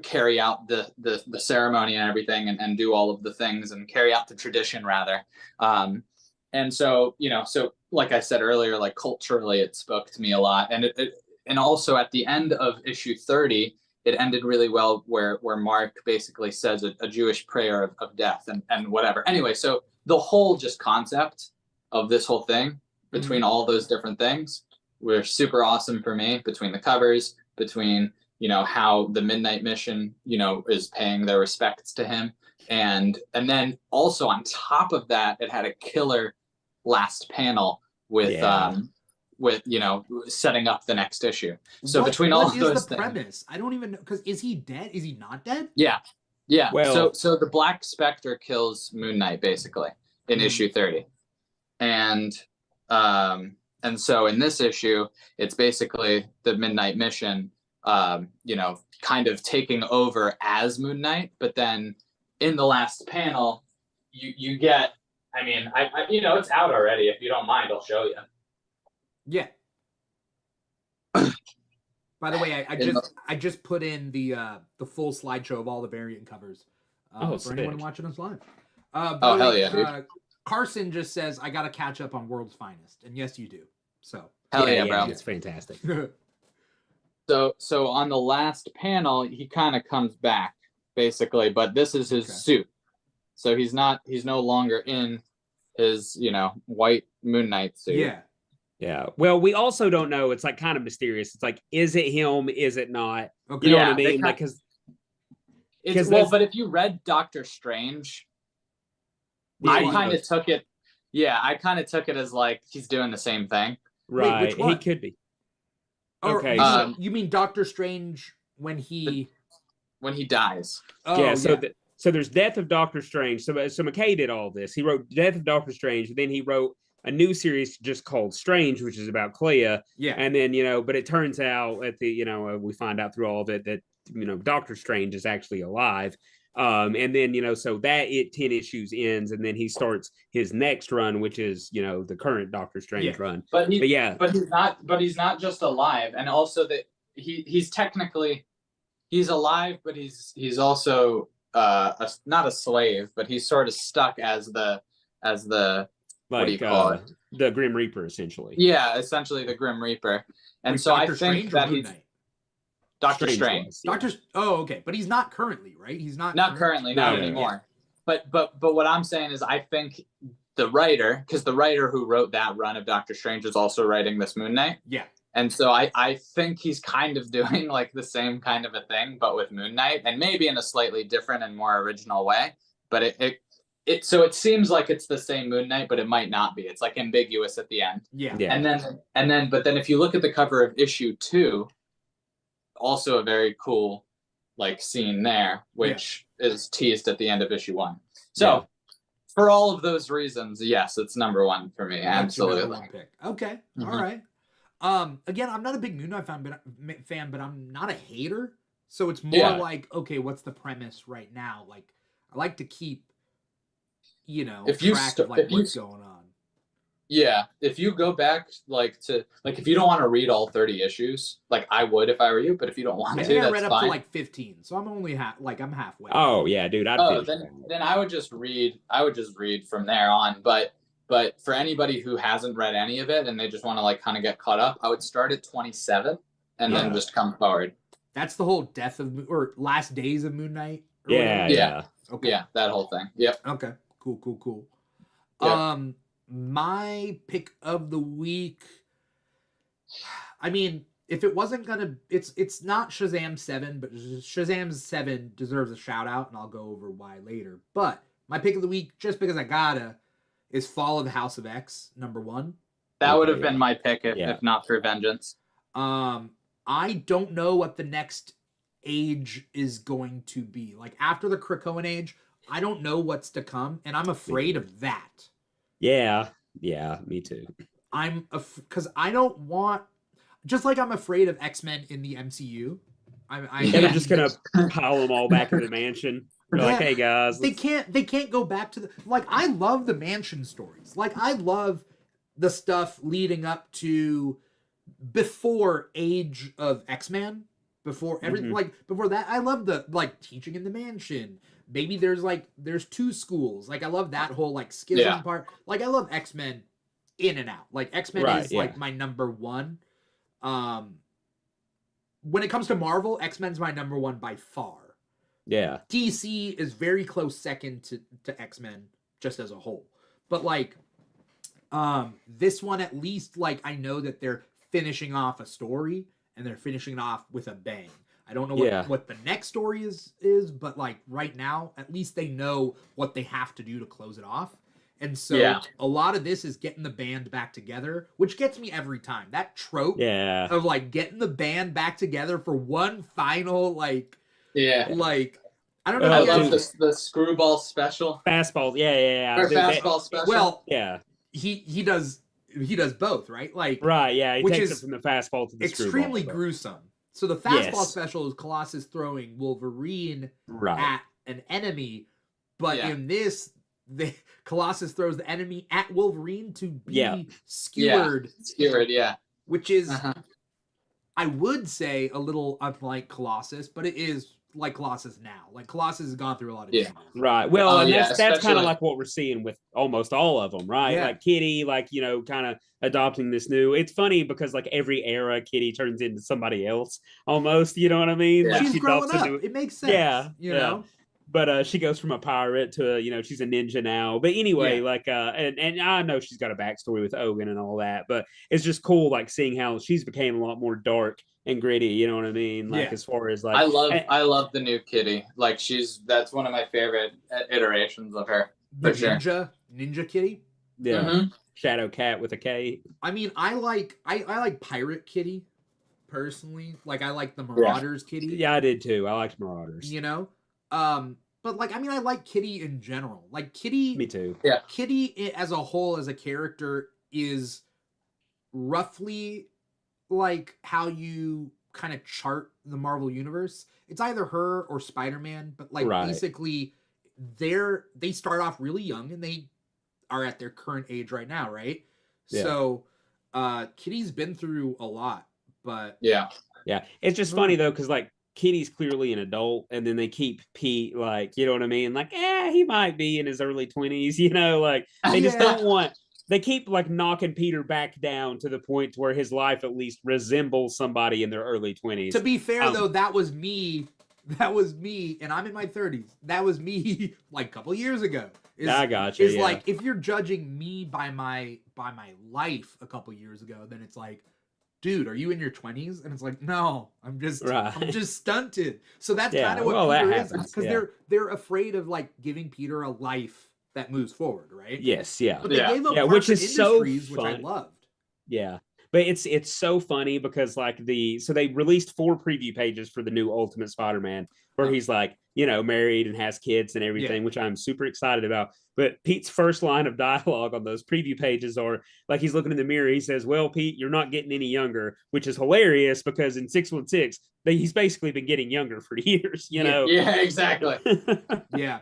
carry out the ceremony and everything, and do all of the things and carry out the tradition rather. And so, you know, so like I said earlier, like culturally it spoke to me a lot. And and also at the end of issue 30, it ended really well where Mark basically says a Jewish prayer of death and whatever. Anyway, so the whole just concept of this whole thing between all those different things were super awesome for me, between the covers, between, you know, how the Midnight Mission, you know, is paying their respects to him. And then also on top of that, it had a killer last panel with you know, setting up the next issue. So between all of those things, premise? I don't even know, because is he dead? Is he not dead? Yeah. Well, so the Black Spectre kills Moon Knight basically in issue 30, and so in this issue, it's basically the Midnight Mission, you know, kind of taking over as Moon Knight. But then in the last panel, you get, I mean, I you know, it's out already. If you don't mind, I'll show you. Yeah. By the way, I just put in the full slideshow of all the variant covers for anyone watching us live. Hell yeah, dude. Carson just says, I gotta catch up on World's Finest, and yes, you do. So hell yeah, bro, it's fantastic. So on the last panel, he kind of comes back basically, but this is his suit. So he's no longer in his, you know, white Moon Knight suit. Yeah. Yeah. Well, we also don't know. It's like kind of mysterious. It's like, is it him? Is it not? Okay. You know what I mean? Like, but if you read Doctor Strange, I kind of took it. Yeah, I kind of took it as like he's doing the same thing. Right. Wait, which one? He could be. Okay. You mean Doctor Strange when he dies? Oh, yeah. So there's Death of Doctor Strange. So McKay did all this. He wrote Death of Doctor Strange. Then he wrote a new series just called Strange, which is about Clea. Yeah. And then, you know, but it turns out at the, you know, we find out through all of it that, you know, Doctor Strange is actually alive. And then, you know, so that 10 issues ends, and then he starts his next run, which is, you know, the current Doctor Strange run. But he's not just alive. And also that he's technically, he's alive, but he's also not a slave, but he's sort of stuck as the like, what do you call it? The Grim Reaper, essentially. Yeah, essentially the Grim Reaper. And so Dr. I think Strange that he's Doctor Strange. Oh, okay, but he's not currently, right? He's not currently, not anymore. Yeah. But what I'm saying is, I think the writer, because the writer who wrote that run of Doctor Strange is also writing this Moon Knight. Yeah. And so I think he's kind of doing like the same kind of a thing, but with Moon Knight, and maybe in a slightly different and more original way. But so it seems like it's the same Moon Knight, but it might not be. It's like ambiguous at the end. Yeah. But then if you look at the cover of issue 2, also a very cool like scene there, which is teased at the end of issue 1. So for all of those reasons, yes, it's number 1 for me. Absolutely. Pick. Okay. Mm-hmm. All right. Again, I'm not a big Moon Knight fan, but I'm not a hater. So it's more like, okay, what's the premise right now? Like, I like to keep, If you track of like what's going on. Yeah, if you go back if you don't want to read all 30 issues, like I would if I were you, but if you don't want I to, think I that's read up fine. to like 15, so I'm only I'm halfway. Oh yeah, dude, I'd finish then I would just read. I would just read from there on. But for anybody who hasn't read any of it and they just want to like kind of get caught up, I would start at 27 and then just come forward. That's the whole death of or last days of Moon Knight. Yeah. Okay. Yeah, that whole thing. Yep. Okay. Cool. Yeah. My pick of the week. I mean, if it wasn't gonna, it's not Shazam 7, but Shazam 7 deserves a shout out, and I'll go over why later. But my pick of the week, just because I gotta, is Fall of the House of X #1. That would have been my pick if not for Vengeance. I don't know what the next age is going to be. Like after the Krakoan age, I don't know what's to come, and I'm afraid of that. Yeah, me too. Because I don't want, just like I'm afraid of X-Men in the MCU. They're just gonna pile them all back in the mansion. They're like, hey guys, they can't go back to the, like, I love the mansion stories. Like I love the stuff leading up to before Age of X-Men, before everything, like before that. I love the like teaching in the mansion. Maybe there's 2 schools. Like I love that whole like schism part. Like I love X-Men in and out. Like X-Men is like my #1. When it comes to Marvel, X-Men's my #1 by far. Yeah. DC is very close second to X-Men just as a whole. But like this one, at least, like I know that they're finishing off a story and they're finishing it off with a bang. I don't know what the next story is, but like right now, at least they know what they have to do to close it off. And so a lot of this is getting the band back together, which gets me every time. That trope of like getting the band back together for one final like I don't know. I love the screwball special. Fastball, yeah. Or fastball special. Well, he does both, right? Like he takes it from the fastball to the extremely screwball, gruesome. So the fastball special is Colossus throwing Wolverine at an enemy, but in this, the Colossus throws the enemy at Wolverine to be skewered. Which is, I would say, a little unlike Colossus, but it is like Colossus now. Like Colossus has gone through a lot of changes. Right. Well, and that's kind of like what we're seeing with almost all of them, right? Like Kitty, like, kind of adopting this new. It's funny because like every era, Kitty turns into somebody else almost. You know what I mean? Like she's growing up. It makes sense. You know. But she goes from a pirate to she's a ninja now. But anyway, like and I know she's got a backstory with Ogun and all that, but it's just cool like seeing how she's became a lot more dark and gritty, you know what I mean? Like as far as like I love the new Kitty. Like that's one of my favorite iterations of her. The ninja Kitty? Yeah. Shadow Cat with a K. I mean, I like Pirate Kitty personally. Like I like the Marauders Kitty. Yeah, I did too. I liked Marauders. But like, I mean, I like Kitty in general. Like Kitty, me too. Yeah, Kitty as a whole, as a character, is roughly like how you kind of chart the Marvel universe. It's either her or Spider-Man, but like basically, they start off really young and they are at their current age right now, right? Yeah. So, Kitty's been through a lot, but yeah, it's just funny though because like. Kitty's clearly an adult, and then they keep Pete like, you know what I mean? Like, he might be in his early 20s, like they just don't want, they keep like knocking Peter back down to the point where his life at least resembles somebody in their early 20s. To be fair though, that was me, and I'm in my 30s. That was me like a couple years ago. I got you. Like, if you're judging me by my life a couple years ago, then it's like, dude, are you in your 20s? And it's like, no, I'm just stunted. So that's kind of what Peter is, because they're afraid of like giving Peter a life that moves forward, right? Yes, yeah. But they gave up which is so fun. Which I loved. Yeah. But it's so funny because like so they released 4 preview pages for the new Ultimate Spider-Man where he's like, married and has kids and everything, which I'm super excited about. But Pete's first line of dialogue on those preview pages are like, he's looking in the mirror. He says, well, Pete, you're not getting any younger, which is hilarious because in 616, he's basically been getting younger for years, Yeah, exactly. Yeah.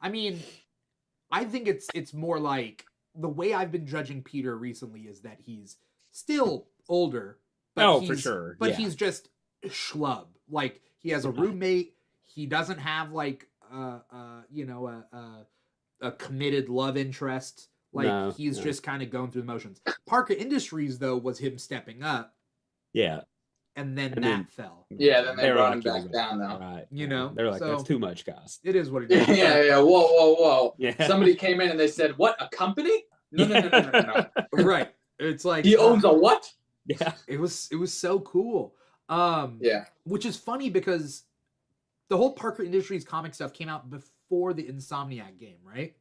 I mean, I think it's more like the way I've been judging Peter recently is that he's still older, but for sure. But he's just schlub. Like he has a roommate. He doesn't have like a committed love interest. Like he's just kind of going through the motions. Parker Industries though was him stepping up. Yeah. And then fell. Yeah, then they brought him like, back down though. Right. You know, they're like, that's too much, guys. It is what it is. Yeah. Whoa. Yeah. Somebody came in and they said, "What? A company? No. Right. It's like he owns a what?" Yeah. It was so cool. Yeah. Which is funny because the whole Parker Industries comic stuff came out before the Insomniac game, right?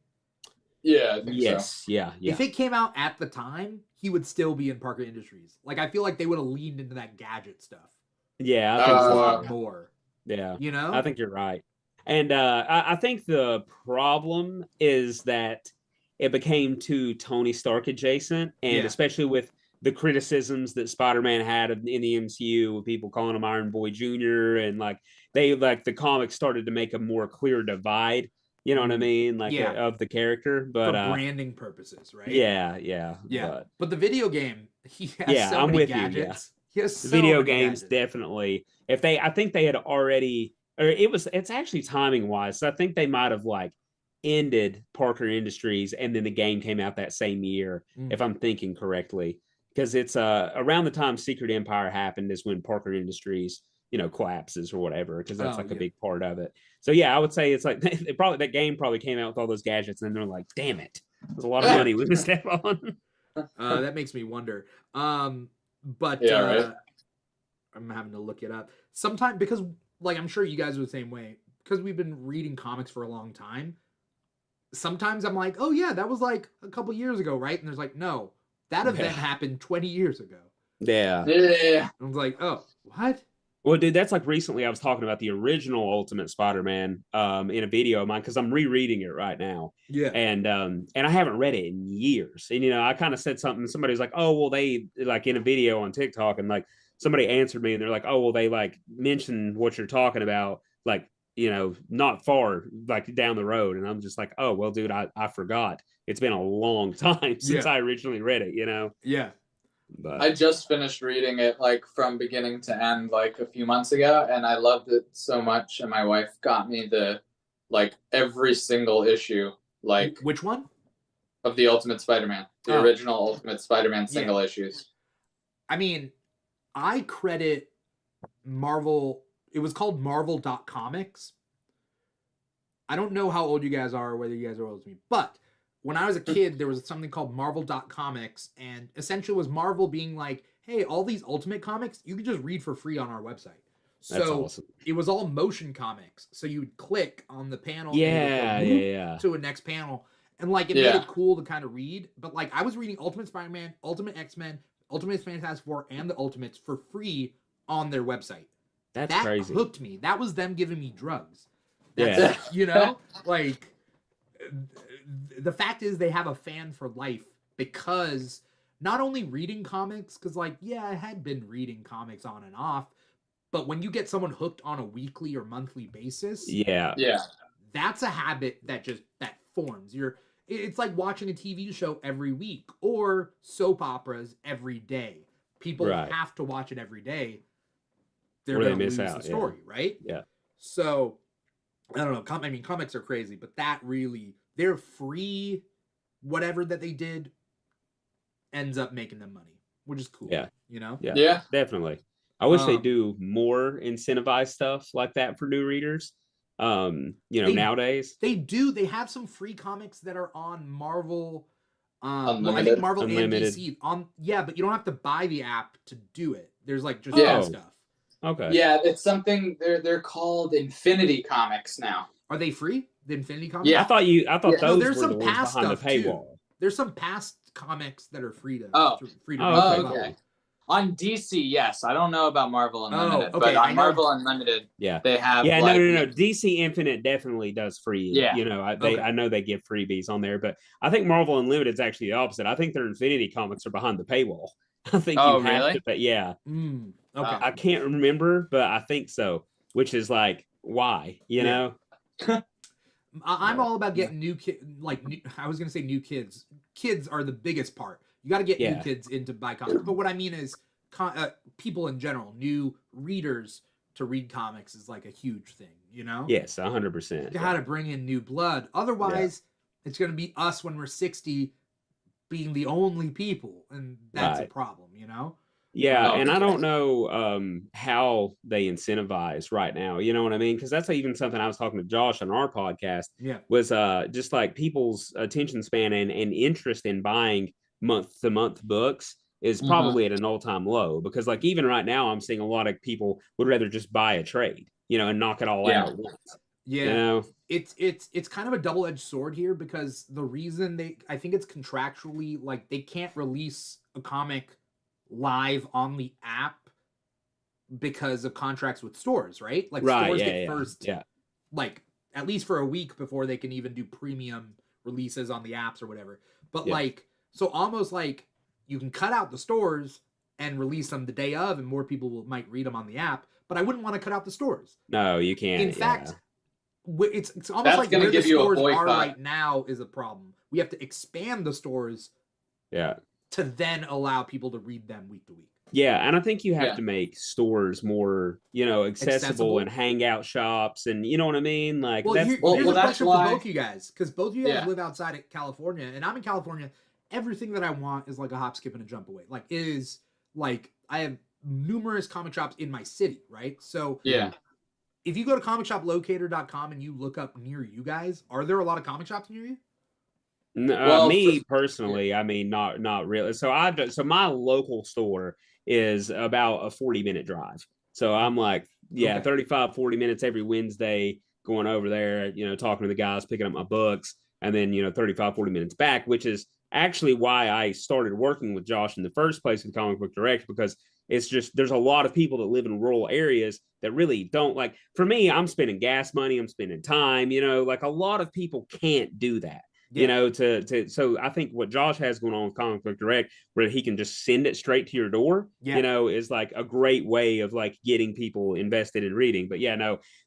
Yeah, I think so. Yeah. If it came out at the time, he would still be in Parker Industries. Like, I feel like they would have leaned into that gadget stuff. Yeah, I think a so. lot more. Yeah. You know? I think you're right. And I think the problem is that it became too Tony Stark adjacent, and especially with the criticisms that Spider-Man had in the MCU, with people calling him Iron Boy Jr., and the comics started to make a more clear divide. You know what I mean? Of the character, but for branding purposes, right? Yeah. But the video game, he has so many gadgets. He has so video many games gadgets. definitely. I think they had already, or it's actually timing wise. So I think they might have ended Parker Industries, and then the game came out that same year, if I'm thinking correctly, because it's around the time Secret Empire happened is when Parker Industries collapses or whatever, because that's a big part of it. So yeah, I would say it's like that game probably came out with all those gadgets, and then they're like, damn it, there's a lot of money we missed out on. That makes me wonder. But right. I'm having to look it up. Sometimes, because I'm sure you guys are the same way, because we've been reading comics for a long time. Sometimes I'm like, oh yeah, that was like a couple years ago, right? And there's like, no, that event happened 20 years ago. Yeah. I was like, oh, what? Well, dude, that's like recently I was talking about the original Ultimate Spider-Man in a video of mine, because I'm rereading it right now. Yeah. And I haven't read it in years. And I kind of said something. Somebody's like, "Oh, well, they in a video on TikTok," and somebody answered me, and they're like, "Oh, well, they mentioned what you're talking about, not far down the road." And I'm just like, "Oh, well, dude, I forgot. It's been a long time since I originally read it." Yeah. But I just finished reading it from beginning to end a few months ago, and I loved it so much. And my wife got me the every single issue which one of the Ultimate Spider-Man, the original Ultimate Spider-Man single issues. I mean, I credit Marvel. It was called Marvel.comics. I don't know how old you guys are or whether you guys are old as me, but when I was a kid, there was something called Marvel.comics, and essentially was Marvel being like, hey, all these Ultimate comics, you can just read for free on our website. So awesome. It was all motion comics. So you would click on the panel to a next panel. And it made it cool to kind of read. But I was reading Ultimate Spider-Man, Ultimate X-Men, Ultimate Fantastic Four, and the Ultimates for free on their website. That's crazy. That hooked me. That was them giving me drugs. The fact is they have a fan for life, because not only reading comics, because I had been reading comics on and off, but when you get someone hooked on a weekly or monthly basis, that's a habit that forms. It's like watching a TV show every week or soap operas every day. People have to watch it every day. They're going to lose the story, right? Yeah. So I don't know. Comics are crazy, but that really, their free whatever that they did ends up making them money, which is cool. Yeah. Yeah, definitely. I wish they do more incentivized stuff like that for new readers. Nowadays they do. They have some free comics that are on Marvel. Unlimited. I think Marvel Unlimited. and DC but you don't have to buy the app to do it. There's just stuff. Okay. Yeah, it's something they're called Infinity Comics now. Are they free? The Infinity Comics? Yeah, I thought those there's were some the ones past behind the stuff paywall. too. There's some past comics that are free to read. Okay. On DC, yes. I don't know about Marvel Unlimited, but on Marvel Unlimited, they have. Yeah, no. DC Infinite definitely does free. Yeah. I know they give freebies on there, but I think Marvel Unlimited is actually the opposite. I think their Infinity comics are behind the paywall. I think you have to pay. Yeah. Okay. I can't remember, but I think so. Which is why? I'm all about getting new kids. I was gonna say new kids. Kids are the biggest part. You got to get new kids into buy comics. But what I mean is, people in general, new readers to read comics is like a huge thing. You know? Yes, 100%. Got to bring in new blood. Otherwise, it's gonna be us when we're 60, being the only people, and that's a problem. You know? Yeah, and I don't know how they incentivize right now. You know what I mean? Because that's even something I was talking to Josh on our podcast. Yeah, was just like people's attention span and interest in buying month-to-month books is probably at an all-time low. Because like even right now, I'm seeing a lot of people would rather just buy a trade, you know, and knock it all out at once. Yeah, you know? It's kind of a double-edged sword here, because the reason I think it's contractually, like, they can't release a comic live on the app because of contracts with stores, right? Like stores get first, like at least for a week before they can even do premium releases on the apps or whatever. But like, so almost like you can cut out the stores and release them the day of, and more people might read them on the app. But I wouldn't want to cut out the stores. No, you can't. In fact, it's almost like where the stores are right now is a problem. We have to expand the stores. Yeah. To then allow people to read them week to week. Yeah, and I think you have to make stores more, you know, accessible and hangout shops, and you know what I mean. Like, here's a question for both you guys, because both of you guys live outside of California, and I'm in California. Everything that I want is like a hop, skip, and a jump away. Like, it is like I have numerous comic shops in my city, right? So if you go to comicshoplocator.com and you look up near you guys, are there a lot of comic shops near you? Me personally, I mean, not really. So my local store is about a 40-minute drive. So I'm like, 35, 40 minutes every Wednesday going over there, you know, talking to the guys, picking up my books, and then, you know, 35, 40 minutes back, which is actually why I started working with Josh in the first place with Comic Book Direct, because it's just, there's a lot of people that live in rural areas that really don't like, for me, I'm spending gas money, I'm spending time, you know, like a lot of people can't do that. You know, so I think what Josh has going on with Comic Book Direct, where he can just send it straight to your door, you know, is like a great way of like getting people invested in reading. But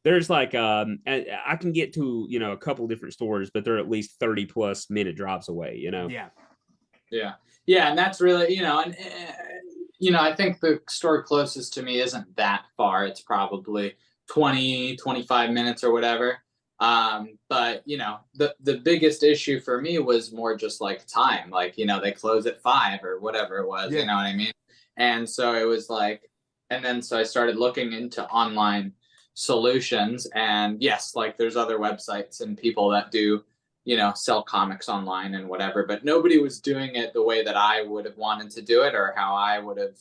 there's like, I can get to, you know, a couple different stores, but they're at least 30+ minute drives away, you know? Yeah. And that's really, you know, and, you know, I think the store closest to me isn't that far. It's probably 20, 25 minutes or whatever. But you know, the biggest issue for me was more just like time, like, you know, they close at 5 or whatever it was, you know what I mean? And so it was like, and then so I started looking into online solutions, and yes, like there's other websites and people that do, you know, sell comics online and whatever, but nobody was doing it the way that I would have wanted to do it, or how I would have,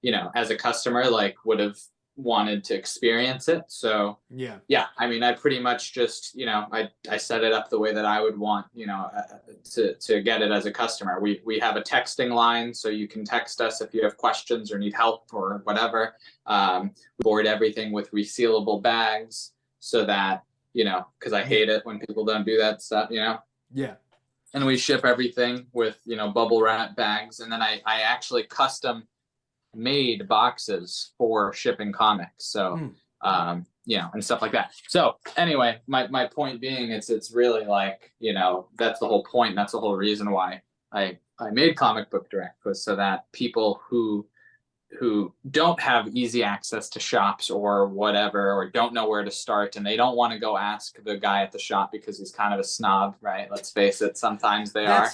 you know, as a customer, like would have wanted to experience it. So I mean, I pretty much just, you know, I set it up the way that I would want, you know, to get it as a customer. We have a texting line, so you can text us if you have questions or need help or whatever. We board everything with resealable bags, so that, you know, because I hate it when people don't do that stuff, you know. And we ship everything with, you know, bubble wrap bags, and then I actually custom made boxes for shipping comics, so you know, and stuff like that. So anyway, my point being, it's really like, you know, that's the whole point, that's the whole reason why I made Comic Book Direct, was so that people who don't have easy access to shops or whatever, or don't know where to start, and they don't want to go ask the guy at the shop because he's kind of a snob, right? Let's face it, sometimes they are.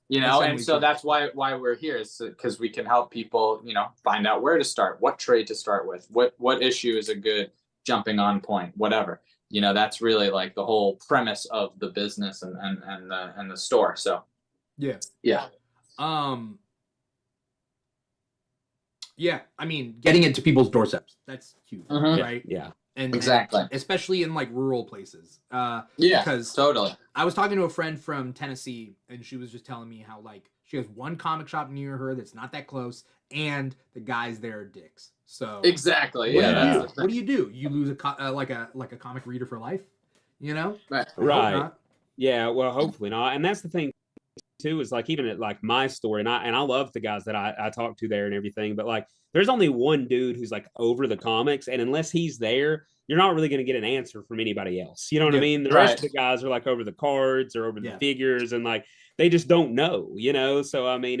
You know, and so that's why we're here, is because we can help people, you know, find out where to start, what trade to start with, what issue is a good jumping on point, whatever. You know, that's really like the whole premise of the business and the store. So I mean, getting it to people's doorsteps, that's huge, right? And exactly, and especially in like rural places. Because totally. I was talking to a friend from Tennessee, and she was just telling me how like she has one comic shop near her that's not that close, and the guys there are dicks. So exactly, what do you do? You lose like a comic reader for life, you know? Right. Yeah. Well, hopefully not. And that's the thing. too is like even at like my story, and I love the guys that I talk to there and everything, but like there's only one dude who's like over the comics, and unless he's there, you're not really going to get an answer from anybody else. You know what I mean? The rest of the guys are like over the cards or over the figures, and like they just don't know, you know. So I mean,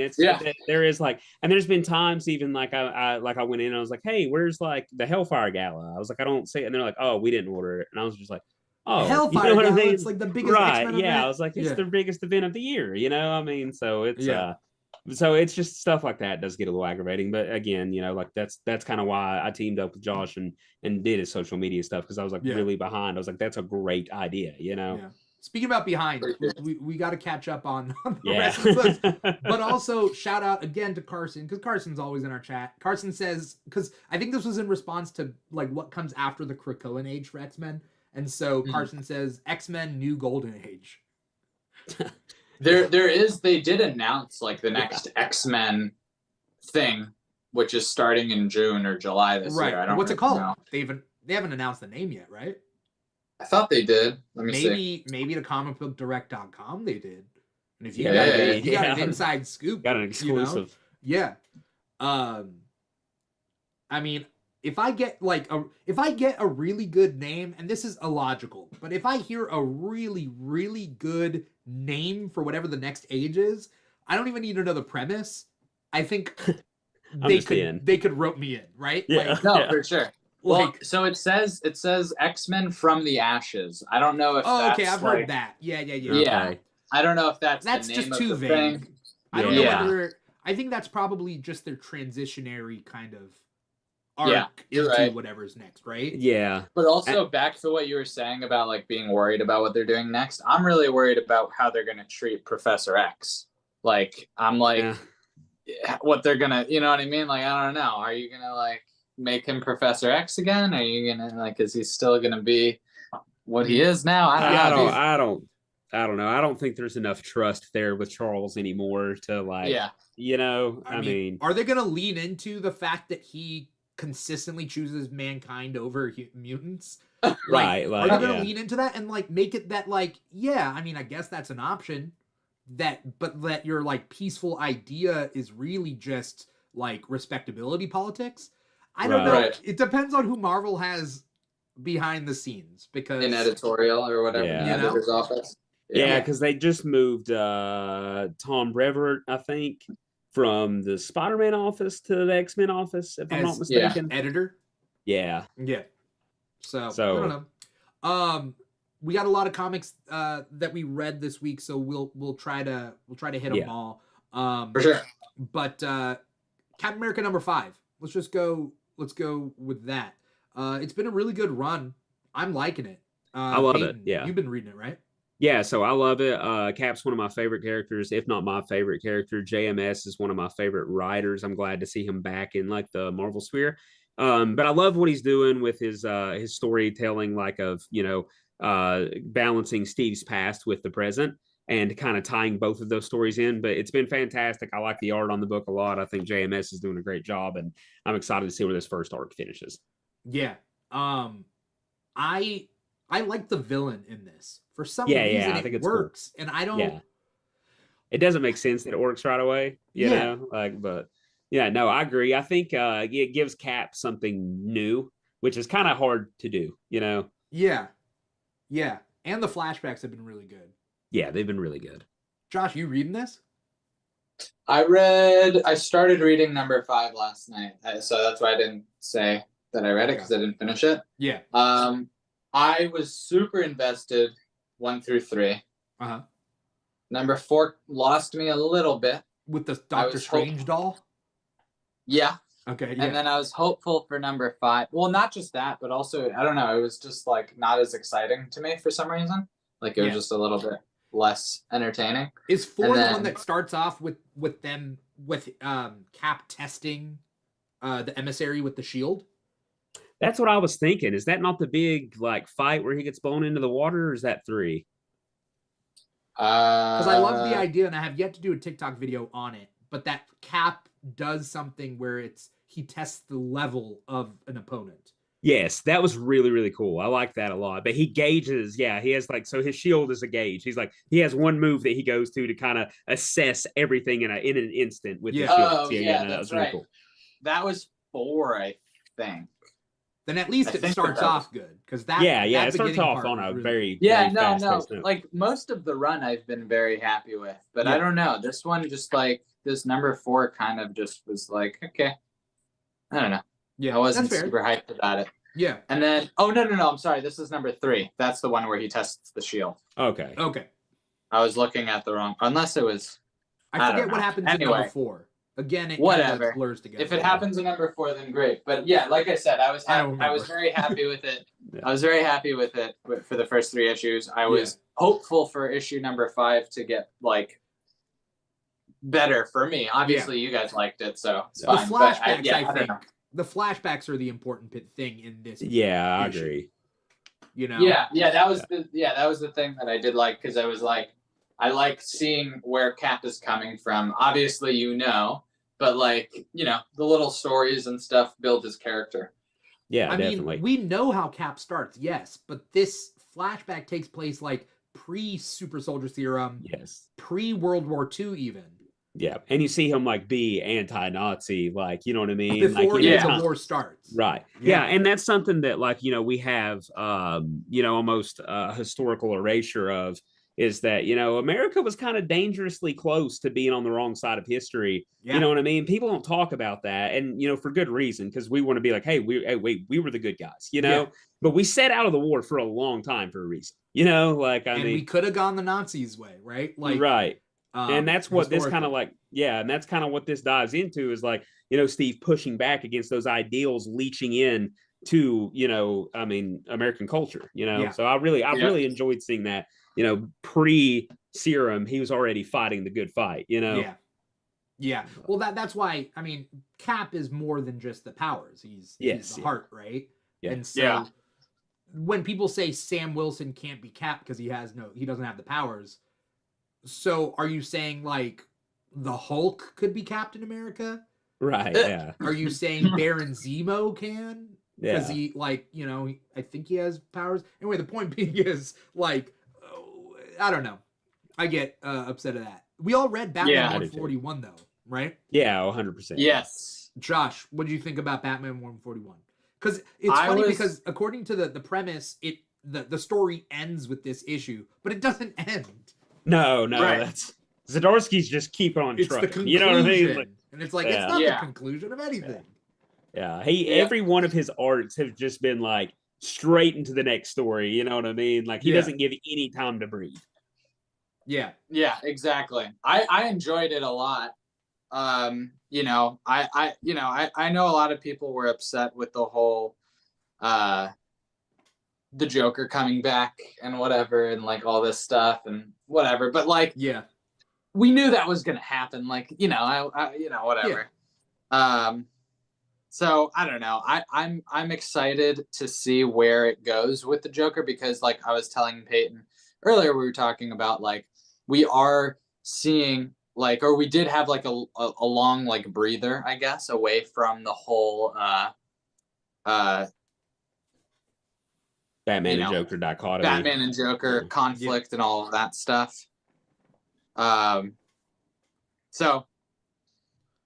there is like, and there's been times even like I went in and I was like, hey, where's like the Hellfire Gala? I was like, I don't see it, and they're like, oh, we didn't order it, and I was just like, oh, Hellfire you know what Gala, I mean? it's like the biggest X-Men event. I was like, it's the biggest event of the year, you know. I mean, so it's so it's just stuff like that does get a little aggravating. But again, you know, like that's kind of why I teamed up with Josh and did his social media stuff, because I was like really behind. I was like, that's a great idea, you know. Yeah. Speaking about behind, we got to catch up on the rest of the books. But also shout out again to Carson, because Carson's always in our chat. Carson says, because I think this was in response to like what comes after the Krakoan age for X-Men. And so Carson says, X-Men New Golden Age. They did announce like the next X-Men thing, which is starting in June or July this year. I don't What's really it called? know. They haven't announced the name yet, right? I thought they did. Let me see. Maybe to comicbookdirect.com they did. And if you got an inside scoop, got an exclusive. You know? Yeah. I mean, if I get a really good name, and this is illogical, but if I hear a really, really good name for whatever the next age is, I don't even need to know the premise. I think they could rope me in, right? Yeah. Like, for sure. Well, so it says X-Men from the Ashes. I don't know if that's okay, I've heard that. Yeah. Okay. I don't know if that's the name just of too the vague. thing. I don't know whether I think that's probably just their transitionary kind of arc into whatever's next, right? Yeah. But also back to what you were saying about like being worried about what they're doing next. I'm really worried about how they're going to treat Professor X. Like I'm like what they're going to, you know what I mean? Like I don't know. Are you going to like make him Professor X again? Are you going to like is he still going to be what he is now? I don't know. I don't think there's enough trust there with Charles anymore to like you know, I mean, are they going to lean into the fact that he consistently chooses mankind over mutants? Like, are they going to lean into that and like make it that like, I mean, I guess that's an option, but that your like peaceful idea is really just like respectability politics? I don't know. Right. It depends on who Marvel has behind the scenes, because in editorial or whatever, the editor's office. Yeah, because they just moved Tom Brevoort, I think, from the Spider-Man office to the X-Men office, if I'm not mistaken. Editor. Yeah. So I don't know. We got a lot of comics that we read this week, so we'll try to hit them all. For sure. But Captain America #5. Let's go with that. It's been a really good run. I'm liking it. I love Payton, it. Yeah. You've been reading it, right? Yeah, so I love it. Cap's one of my favorite characters, if not my favorite character. JMS is one of my favorite writers. I'm glad to see him back in like the Marvel sphere. But I love what he's doing with his storytelling, like of, you know, balancing Steve's past with the present and kind of tying both of those stories in. But it's been fantastic. I like the art on the book a lot. I think JMS is doing a great job, and I'm excited to see where this first arc finishes. Yeah. I like the villain in this. For some reason, I think it works. Cool. And I don't... Yeah. It doesn't make sense that it works right away, you know? Like, but... Yeah, no, I agree. I think it gives Cap something new, which is kind of hard to do, you know? Yeah. And the flashbacks have been really good. Yeah, they've been really good. Josh, you reading this? I started reading #5 last night. So that's why I didn't say that I read it, because I didn't finish it. Yeah. I was super invested 1 through 3. Uh-huh. #4 lost me a little bit. With the Doctor Strange doll? Yeah. Okay. Yeah. And then I was hopeful for #5. Well, not just that, but also, I don't know, it was just like not as exciting to me for some reason. Like it was just a little bit less entertaining. Is 4 the one that starts off with Cap testing the emissary with the shield? That's what I was thinking. Is that not the big like fight where he gets blown into the water, or is that 3? Because I love the idea, and I have yet to do a TikTok video on it, but that Cap does something where he tests the level of an opponent. Yes, that was really, really cool. I like that a lot. But he gauges, he has like, so his shield is a gauge. He's like, he has one move that he goes to kind of assess everything in an instant with his Yeah. shield. Oh Yeah, yeah, no, that that's was really right. cool. That was 4, I think. Then at least I it think starts that off good because that Yeah, that it starts beginning off part on was a really very, Yeah, very no, fast-paced note. like most of the run I've been very happy with, but Yeah. I don't know. This one just like this number 4 kind of just was like, okay. I don't know. Yeah, I wasn't that's fair. super hyped about it. Yeah. And then no, I'm sorry. This is number 3. That's the one where he tests the shield. Okay. I was looking at the wrong, unless it was. I forget don't what know. happens in number 4. Again, it kind of Whatever. like blurs together. If it happens in number 4, then great. But yeah, like I said, I was very happy with it. Yeah. I was very happy with it for the first 3 issues. I was hopeful for issue number 5 to get like better for me. Obviously, you guys liked it, so it's The fine. flashbacks, I I don't think, know. the flashbacks are the important thing in this. Yeah, I issue. agree. You know. Yeah, that was the thing that I did like, because I was like, I like seeing where Cap is coming from. Obviously, but like, the little stories and stuff build his character. Yeah, I definitely. mean, we know how Cap starts, yes, but this flashback takes place like pre-Super Soldier Serum, Yes. pre-World War II even. Yeah, and you see him like be anti-Nazi, like, you know what I mean? Before like, the war starts. Right. Yeah, and that's something that like, we have almost historical erasure of, is that, America was kind of dangerously close to being on the wrong side of history. Yeah. You know what I mean? People don't talk about that, and for good reason, because we want to be like, hey, we were the good guys, but we set out of the war for a long time for a reason. We could have gone the Nazis' way, right? Like, right. And that's what this kind of like, and that's kind of what this dives into, is like, Steve pushing back against those ideals leaching in to, American culture, So I really enjoyed seeing that, pre-Serum, he was already fighting the good fight, Yeah. Well, that's why, I mean, Cap is more than just the powers. He's the heart, right? Yeah. And so when people say Sam Wilson can't be Cap because he doesn't have the powers. So are you saying like the Hulk could be Captain America? Right. Yeah. Are you saying Baron Zemo can? Because Yeah. he I think he has powers. Anyway, the point being is like, I don't know. I get upset at that. We all read Batman 141 though, right? Yeah, 100%. Yes. Josh, what did you think about Batman 141? Because it's funny because according to the premise, the story ends with this issue, but it doesn't end. No, right. That's Zdarsky's just keep on it's trucking. The conclusion. You know what I mean? Like, and it's like it's not the conclusion of anything. Yeah. Every one of his arts have just been like straight into the next story. You know what I mean? Like he doesn't give any time to breathe. Yeah, exactly. I enjoyed it a lot. I know a lot of people were upset with the whole the Joker coming back and whatever, and like all this stuff and whatever, but like we knew that was gonna happen, like whatever. So I don't know, I'm excited to see where it goes with the Joker, because like I was telling Payton earlier, we were talking about like we are seeing like, or we did have like a long like breather, I guess, away from the whole Batman and Joker dichotomy. Batman and Joker conflict and all of that stuff. So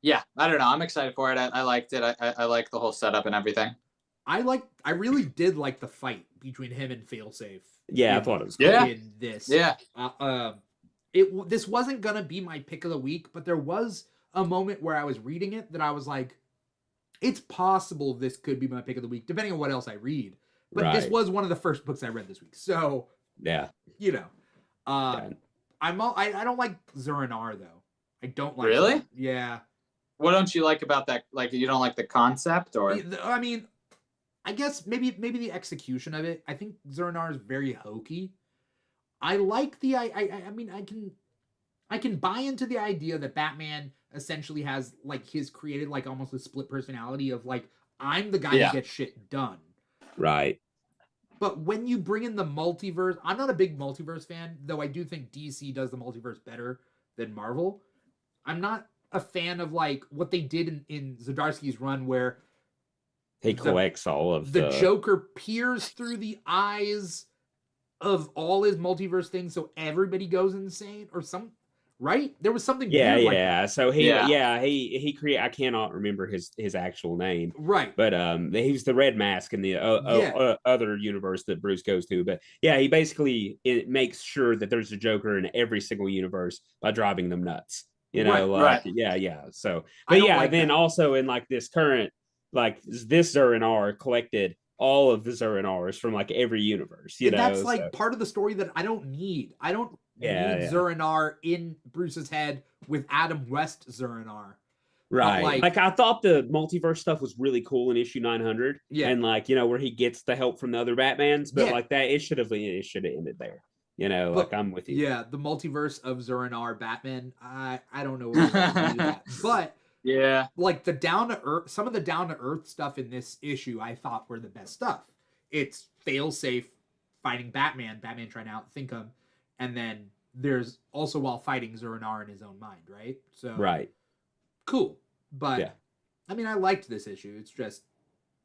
yeah, I don't know. I'm excited for it. I liked it. I like the whole setup and everything. I really did like the fight between him and Failsafe. Yeah, I thought it was cool. In this. Yeah. This wasn't gonna be my pick of the week, but there was a moment where I was reading it that I was like, it's possible this could be my pick of the week, depending on what else I read. But this was one of the first books I read this week, so I don't like Zur-En-Arrh though. I don't like. Really? That. Yeah. What don't you like about that? Like, you don't like the concept, or? I mean, I guess maybe the execution of it. I think Zur-En-Arrh is very hokey. I like the I mean I can buy into the idea that Batman essentially has like his created like almost a split personality of like, I'm the guy who gets shit done. Right. But when you bring in the multiverse, I'm not a big multiverse fan, though I do think DC does the multiverse better than Marvel. I'm not a fan of like what they did in Zdarsky's run, where He collects all of the Joker peers through the eyes of all his multiverse things, so everybody goes insane or some. Right? There was something weird like that. So he create. I cannot remember his actual name. Right. But he was the Red Mask in the other universe that Bruce goes to. But yeah, he basically makes sure that there's a Joker in every single universe by driving them nuts. You know, right. Yeah. So, but yeah, then that. Also in like this current, like this Zur-En-Arrh collected all of the Zur-En-Arrhs from like every universe. You know, that's like part of the story that I don't need. I don't need Zur-En-Arrh in Bruce's head with Adam West Zur-En-Arrh. Right. Like I thought the multiverse stuff was really cool in issue 900. Yeah. And like, you know, where he gets the help from the other Batmans, but like that, it should have ended there. You know, but, like I'm with you. Yeah, the multiverse of Zur-En-Arrh Batman. I don't know what that. But yeah, like some of the down to earth stuff in this issue I thought were the best stuff. It's fail-safe fighting Batman trying to outthink him. And then there's also while fighting Zur-En-Arrh in his own mind, right? So cool. But I mean, I liked this issue. It's just,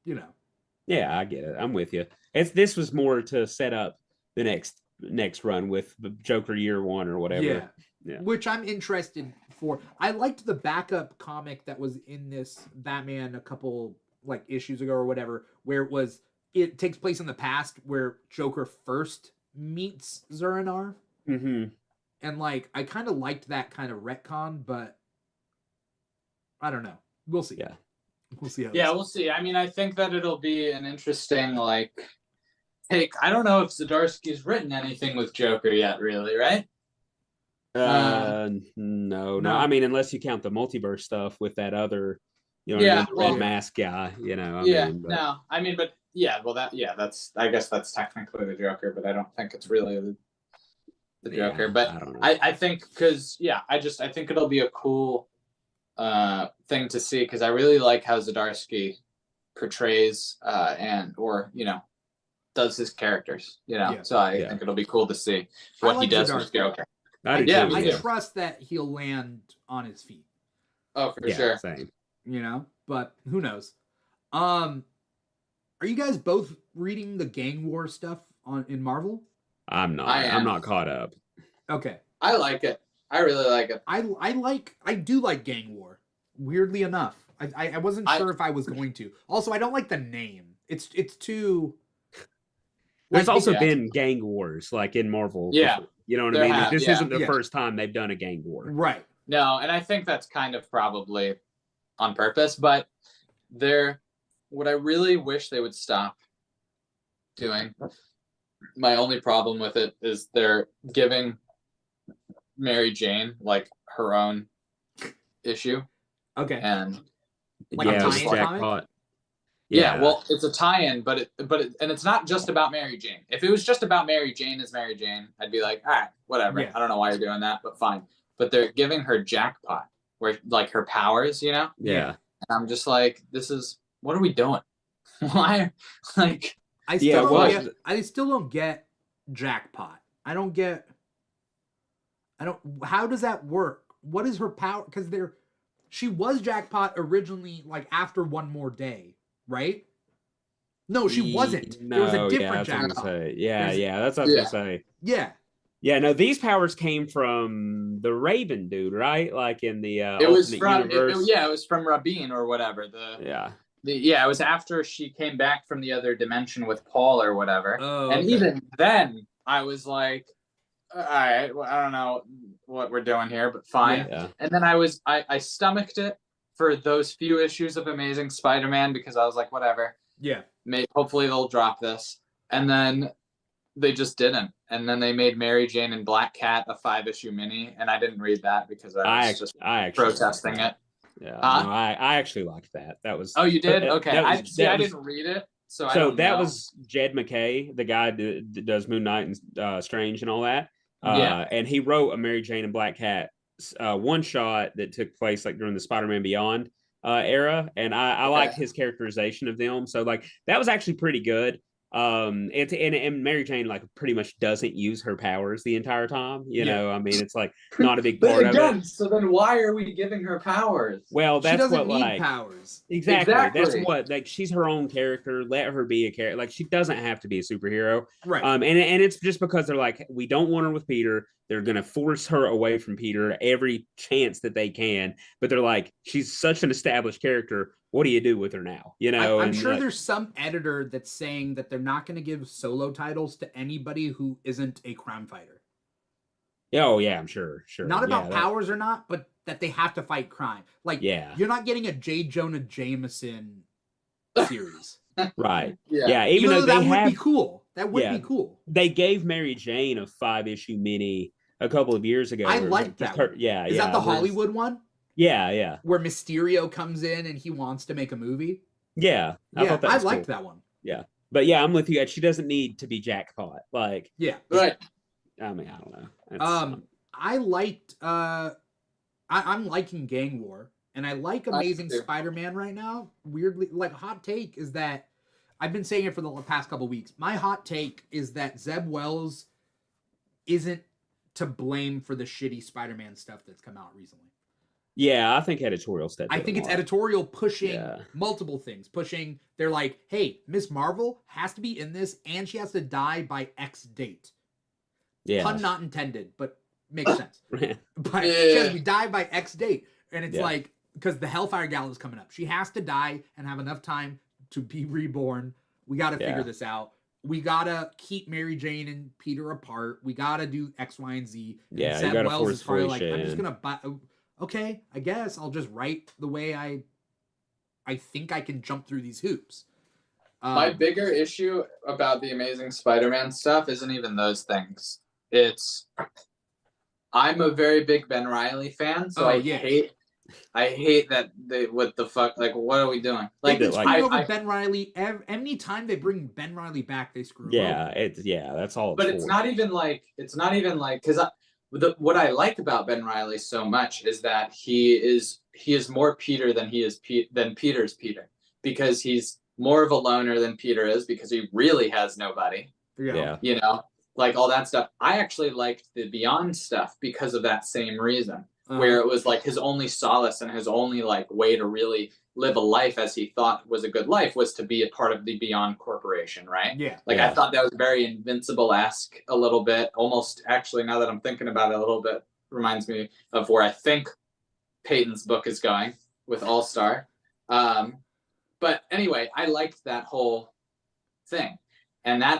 you know. Yeah, I get it. I'm with you. This was more to set up the next run with the Joker year 1 or whatever. Yeah. Which I'm interested for. I liked the backup comic that was in this Batman a couple like issues ago or whatever, where it takes place in the past where Joker first meets Zur-En-Arrh. Mm-hmm. And like I kind of liked that kind of retcon, but I don't know. We'll see. Yeah. We'll see. We'll see. I mean, I think that it'll be an interesting like take. I don't know if Zdarsky's written anything with Joker yet, really, right? No. I mean, unless you count the multiverse stuff with that other, you know, the Red Mask guy, you know. I guess that's technically the Joker, but I don't think it's really the Joker. But I don't know. I think because I think it'll be a cool thing to see because I really like how Zdarsky portrays does his characters, so I think it'll be cool to see what he does with Joker. I trust that he'll land on his feet. Oh, for sure. Same. You know, but who knows? Are you guys both reading the gang war stuff in Marvel? I'm not. I'm not caught up. Okay. I like it. I really like it. I do like gang war. Weirdly enough, I wasn't sure if I was going to. Also, I don't like the name. It's too. There's also been gang wars like in Marvel. Yeah. Before. You know what I mean? Like, this isn't the first time they've done a gang war. Right. No, and I think that's kind of probably on purpose, but what I really wish they would stop doing, my only problem with it is they're giving Mary Jane like her own issue. Okay. And like a jackpot. Yeah, well, it's a tie-in, but it's not just about Mary Jane. If it was just about Mary Jane as Mary Jane, I'd be like, all right, whatever. Yeah. I don't know why you're doing that, but fine. But they're giving her jackpot, where like her powers, you know? Yeah. And I'm just like, what are we doing? Why? Like, I still don't get jackpot. How does that work? What is her power? Because she was jackpot originally, like after One More Day. Right? No, she wasn't. No, there was a different jackpot. That's what I was gonna say. Yeah. Yeah, no, these powers came from the Raven dude, right? Like in the it was from it was from Rabin or whatever. It was after she came back from the other dimension with Paul or whatever. Oh, and even then I was like, all right, well, I don't know what we're doing here, but fine. Yeah. And then I stomached it for those few issues of Amazing Spider-Man because I was like, whatever. Yeah. Hopefully they'll drop this. And then they just didn't. And then they made Mary Jane and Black Cat a 5-issue mini, and I didn't read that because I was just protesting it. Yeah, no, I actually liked that. That was. Oh, you did? Okay. I didn't read it, so I don't know. Was Jed McKay, the guy that does Moon Knight and Strange and all that. And he wrote a Mary Jane and Black Cat one shot that took place like during the Spider-Man Beyond era, and I liked his characterization of them. So like that was actually pretty good. And Mary Jane like pretty much doesn't use her powers the entire time. You Yeah. know, I mean, it's like not a big But part of it. again, so then why are we giving her powers? Well, She that's doesn't what need like powers. exactly. That's Exactly. what like she's her own character. Let her be a character. Like she doesn't have to be a superhero. Right. And it's just because they're like, we don't want her with Peter. They're gonna force her away from Peter every chance that they can. But they're like, she's such an established character. What do you do with her now? You know, I'm sure there's some editor that's saying that they're not going to give solo titles to anybody who isn't a crime fighter. Oh yeah, I'm sure. Not about powers or not, but that they have to fight crime. Like, you're not getting a J. Jonah Jameson series. Right. Yeah. Yeah. Even though that they would have, be cool. That would be cool. They gave Mary Jane a 5-issue mini a couple of years ago. I like that. Is that the Hollywood one? Yeah. Where Mysterio comes in and he wants to make a movie. Yeah. I liked that one. Yeah. But yeah, I'm with you. She doesn't need to be jackpot. Like, yeah. Right. I mean, I don't know. I liked I'm liking Gang War, and I like Amazing Spider-Man right now. Weirdly, like, hot take is that I've been saying it for the past couple weeks. My hot take is that Zeb Wells isn't to blame for the shitty Spider-Man stuff that's come out recently. Yeah, I think editorial stuff. I think it's editorial pushing multiple things. They're like, hey, Miss Marvel has to be in this, and she has to die by X date. Yeah. Pun not intended, but makes sense. But she has to die by X date. And it's like, because the Hellfire Gala is coming up. She has to die and have enough time to be reborn. We got to figure this out. We got to keep Mary Jane and Peter apart. We got to do X, Y, and Z. And yeah, Sam you got to Wells force is probably like, in. I'm just going to buy... Okay, I guess I'll just write the way I think I can jump through these hoops. My bigger issue about the Amazing Spider-Man stuff isn't even those things. It's I'm a very big Ben Reilly fan, so I hate that they what the fuck, like, what are we doing? Like, they screw over Ben Reilly any time they bring Ben Reilly back, they screw over. That's all. But it's not even like because what I like about Ben Reilly so much is that he is more Peter than than Peter's Peter, because he's more of a loner than Peter is, because he really has nobody. Yeah. You know, like all that stuff. I actually liked the Beyond stuff because of that same reason, where it was like his only solace and his only like way to really live a life as he thought was a good life was to be a part of the Beyond Corporation, right? Yeah. Like, I thought that was very Invincible-esque a little bit. Almost, actually, now that I'm thinking about it a little bit, reminds me of where I think Payton's book is going with All-Star. But anyway, I liked that whole thing. And that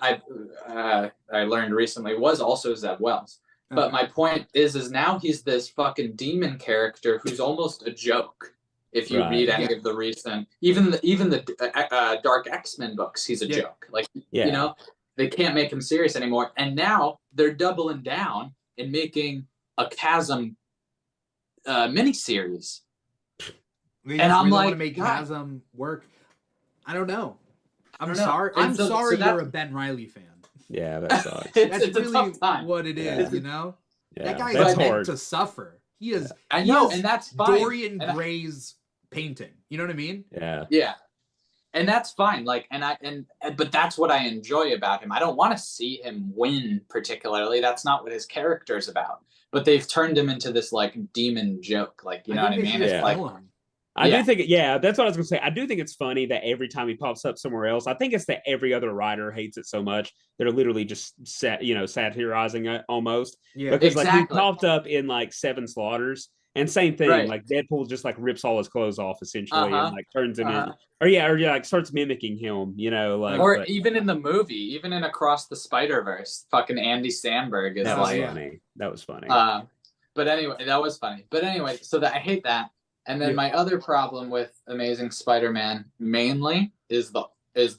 I learned recently was also Zeb Wells. But my point is now he's this fucking demon character who's almost a joke. If you read any of the recent, even the Dark X-Men books, he's a joke. Like, you know, they can't make him serious anymore. And now they're doubling down and making a Chasm miniseries. And I'm like, want to make Chasm work. I don't know. I'm sorry. I'm sorry you're a Ben Reilly fan. Yeah, that sucks. That's really what it is, you know? That guy's meant to suffer. He is. I know, and that's fine. Dorian Gray's painting. You know what I mean? Yeah. And that's fine. Like, but that's what I enjoy about him. I don't want to see him win particularly. That's not what his character's about. But they've turned him into this like demon joke. Like, you know what I mean? It's like, I do think, that's what I was gonna say. I do think it's funny that every time he pops up somewhere else, I think it's that every other writer hates it so much they're literally just satirizing it almost. Yeah, because like he popped up in like Seven Slaughters, and same thing. Like Deadpool just like rips all his clothes off essentially, and like turns him in, or like starts mimicking him. You know, like even in the movie, even in Across the Spider-Verse, fucking Andy Samberg is funny. That was funny. But anyway, that was funny. But anyway, so that I hate that. And then my other problem with Amazing Spider-Man mainly is the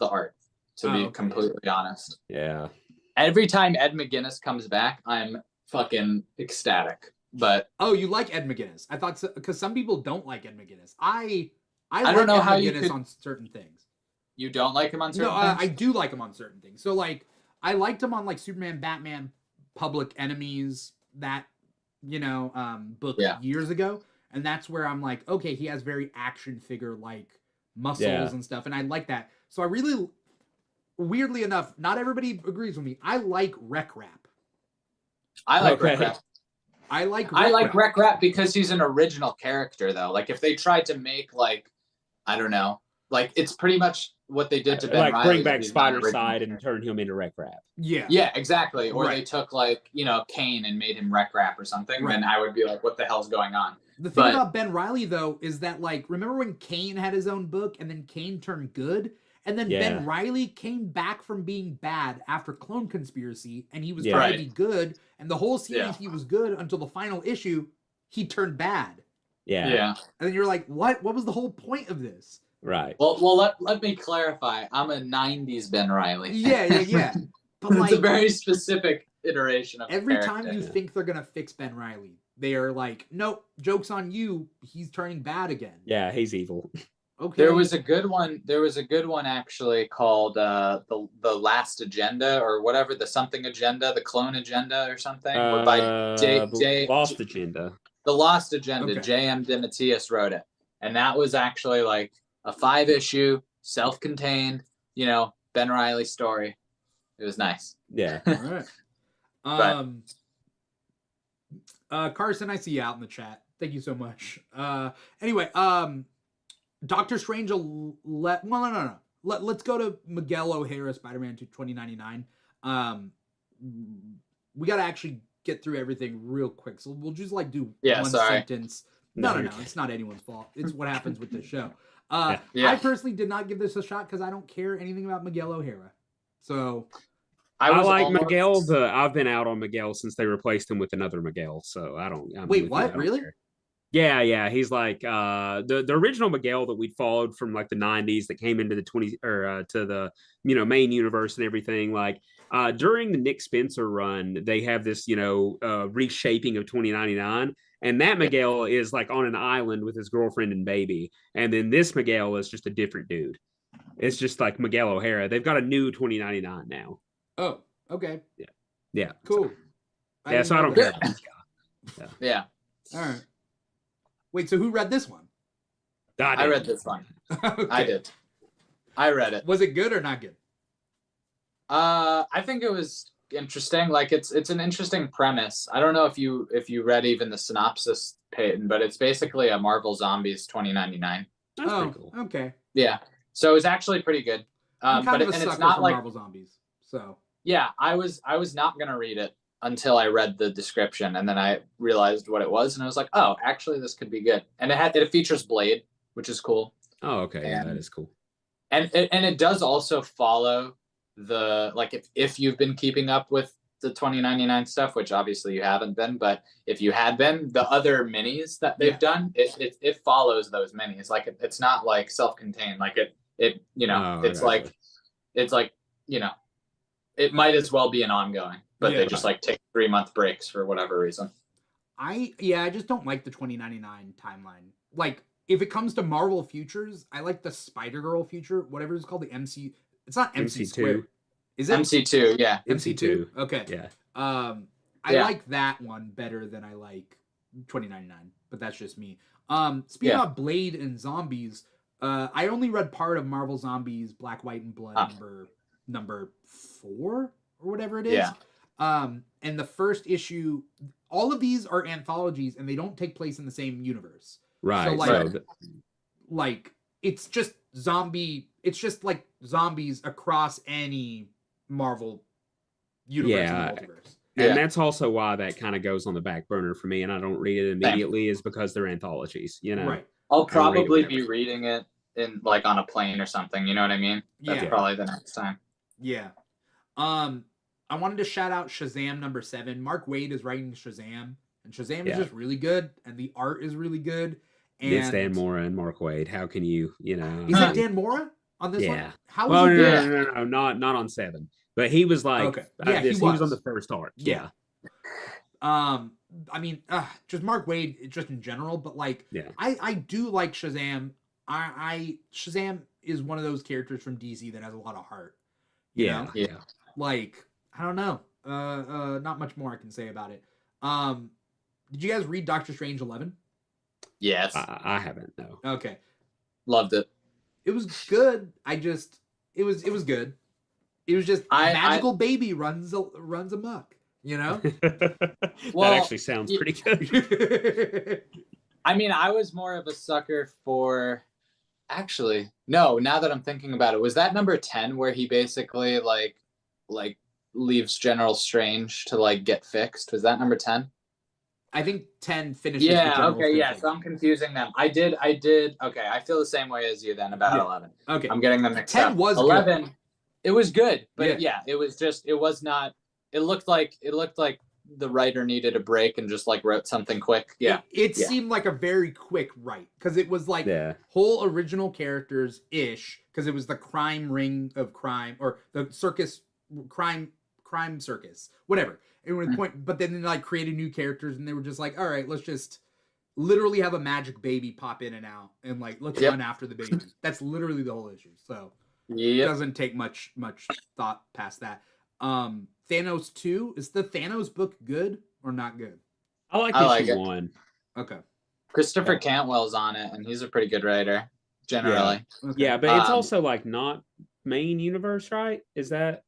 art, to be completely honest. Yeah. Every time Ed McGuinness comes back, I'm fucking ecstatic. But you like Ed McGuinness? I thought so, because some people don't like Ed McGuinness. I don't know how you McGuinness on certain things. You don't like him on certain things? I do like him on certain things. So like I liked him on like Superman, Batman, Public Enemies, that book years ago. And that's where I'm like, okay, he has very action figure like muscles and stuff, and I like that. So I really, weirdly enough, not everybody agrees with me. I like Rec Rap. I like Okay. Rec Rap. I like Rec Rap because he's an original character, though. Like, if they tried to make, like, I don't know, like, it's pretty much what they did to Ben like Reilly. bring back He's not an Spider original Side and character. turn him into Rec Rap. Yeah. Yeah, exactly. Or Right. they took, like, you know, Kane and made him Rec Rap or something, Right. then I would be like, what the hell's going on? The thing But- about Ben Reilly, though, is that, like, remember when Kane had his own book and then Kane turned good? And then Yeah. Ben Reilly came back from being bad after Clone Conspiracy, and he was Yeah. trying to Right. be good. And the whole series, Yeah. he was good until the final issue, he turned bad. Yeah. Yeah. And then you're like, what? What was the whole point of this? Right. Well, let me clarify. I'm a 90s Ben Reilly. Yeah. But, It's like, a very specific iteration of every character. time you think they're going to fix Ben Reilly, they are like, nope, joke's on you. He's turning bad again. Yeah, he's evil. Okay. There was a good one actually called the Last Agenda or whatever, the something agenda, the clone agenda or something. By Lost Agenda. The Lost Agenda. Okay. J.M. Dimithri Wrote it. And that was actually like a 5-issue, self-contained, you know, Ben Reilly story. It was nice. Yeah. All right. Carson, I see you out in the chat. Thank you so much. Anyway, Doctor Strange no. Let's go to Miguel O'Hara, Spider-Man 2099. We got to actually get through everything real quick. So we'll just like do one sentence. No. It's not anyone's fault. It's what happens with this show. Yeah. I personally did not give this a shot because I don't care anything about Miguel O'Hara. So I like Miguel. I've been out on Miguel since they replaced him with another Miguel. So wait, what? Really? Care. Yeah. He's like the original Miguel that we'd followed from like the 90s that came into the to the main universe and everything. Like during the Nick Spencer run, they have this reshaping of 2099. And that Miguel is like on an island with his girlfriend and baby. And then this Miguel is just a different dude. It's just like Miguel O'Hara. They've got a new 2099 now. Oh, okay. Yeah. Cool. So I don't care about this guy. Yeah. All right. Wait, so who read this one? I read this one. Okay. I did. I read it. Was it good or not good? I think it was interesting. Like it's an interesting premise. I don't know if you read even the synopsis, Payton, but it's basically a Marvel Zombies 2099. That's pretty cool. Okay. Yeah. So it's actually pretty good. I'm kind of a and sucker it's not for like Marvel Zombies. So yeah, I was not gonna read it until I read the description, and then I realized what it was, and I was like, oh, actually, this could be good. And it features Blade, which is cool. Oh, okay, yeah, that is cool. And it does also follow the if you've been keeping up with the 2099 stuff, which obviously you haven't been, but if you had been, the other minis that they've done, it follows those minis. Like it's not like self-contained. Like it might as well be an ongoing, but they just like take 3-month breaks for whatever reason. I just don't like the 2099 timeline. Like if it comes to Marvel Futures, I like the Spider-Girl future, whatever it's called, the MC. It's not MC squared. Is it MC2? Yeah. MC2. Okay. Yeah. I like that one better than I like 2099, but that's just me. Speaking of Blade and zombies, I only read part of Marvel Zombies Black, White, and Blood number 4 or whatever it is. Yeah. And the first issue, all of these are anthologies and they don't take place in the same universe. Right. So like it's just like zombies across any Marvel universe and multiverse. And that's also why that kind of goes on the back burner for me, and I don't read it immediately, is because they're anthologies, Right. I'll probably be reading it in like on a plane or something, you know what I mean? That's probably the next time. Yeah. I wanted to shout out Shazam number 7. Mark Waid is writing Shazam, and Shazam is just really good, and the art is really good. And it's Dan Mora and Mark Waid. How can you Is it Dan Mora on this one? How well, was no, not on 7. But he was like, he was on the first arc. Yeah. I mean, just Mark Waid, just in general, but like, I do like Shazam. Shazam is one of those characters from DC that has a lot of heart. You know? Like, I don't know. Not much more I can say about it. Did you guys read Doctor Strange 11? Yes. I haven't, no. Okay. Loved it. It was good. It was good. It was just I- magical baby runs amok, you know? That Well, actually sounds pretty good. I mean, I was more of a sucker for. Actually, no. Now that I'm thinking about it, was that number 10 where he basically like leaves General Strange to like get fixed? Was that number 10? I think 10 finishes. Yeah. Okay. Yeah. So I'm confusing them. I did. Okay. I feel the same way as you then about Yeah. 11. Okay. I'm getting them mixed 10 up. was 11. good. It was good, but Yeah. yeah, it was not. It looked like the writer needed a break and just like wrote something quick. Yeah. It Yeah. seemed like a very quick write because it was like Yeah. whole original characters ish because it was the crime ring of crime or the circus crime circus, whatever. It was point, but then they like created new characters and they were just like, all right, let's just literally have a magic baby pop in and out and like let's Yep. run after the baby. That's literally the whole issue. So it Yep. doesn't take much thought past that. Thanos 2, is the Thanos book good or not good? I like I like issue it. 1. Okay. Christopher Cantwell's on it, and he's a pretty good writer generally. Okay. Yeah, but it's Um, also like not main universe, right? Is that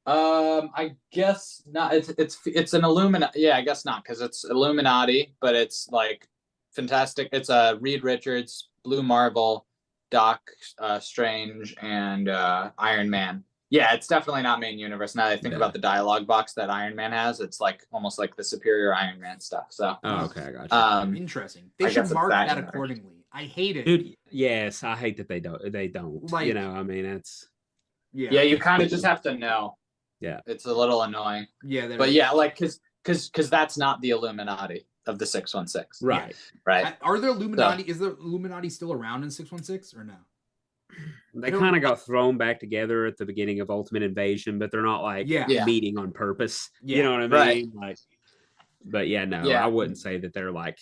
I guess not. It's an Illuminati. Yeah, I guess not because it's Illuminati, but it's like fantastic. It's Reed Richards, Blue Marvel, Doc Strange, and Iron Man. Yeah, it's definitely not main universe. Now that I think Yeah. about the dialogue box that Iron Man has, it's like almost like the superior Iron Man stuff. So, Oh, okay, I got you. Interesting. I They guess should it's mark that that universe. accordingly. I hate it. Dude, yes, I hate that they don't. Like- you know, I mean, it's yeah, you kind of just have to know. Yeah. It's a little annoying, Yeah, but yeah, like because that's not the Illuminati of the 616, right. right? Are there Illuminati? Is the Illuminati still around in 616 or no? They I don't- kind of got thrown back together at the beginning of Ultimate Invasion, but they're not like Yeah. Yeah. meeting on purpose. Yeah. You know what I mean? Right. Like, but yeah, no, Yeah. I wouldn't say that they're like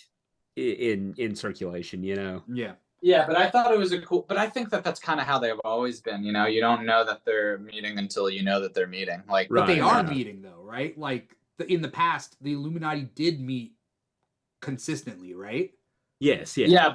in circulation. You know? Yeah. Yeah, but I thought it was but I think that that's kind of how they've always been. You know, you don't know that they're meeting until you know that they're meeting. Like, But they Right, are yeah. meeting though, right? Like in the past, the Illuminati did meet consistently, right? Yes. Yeah. yeah,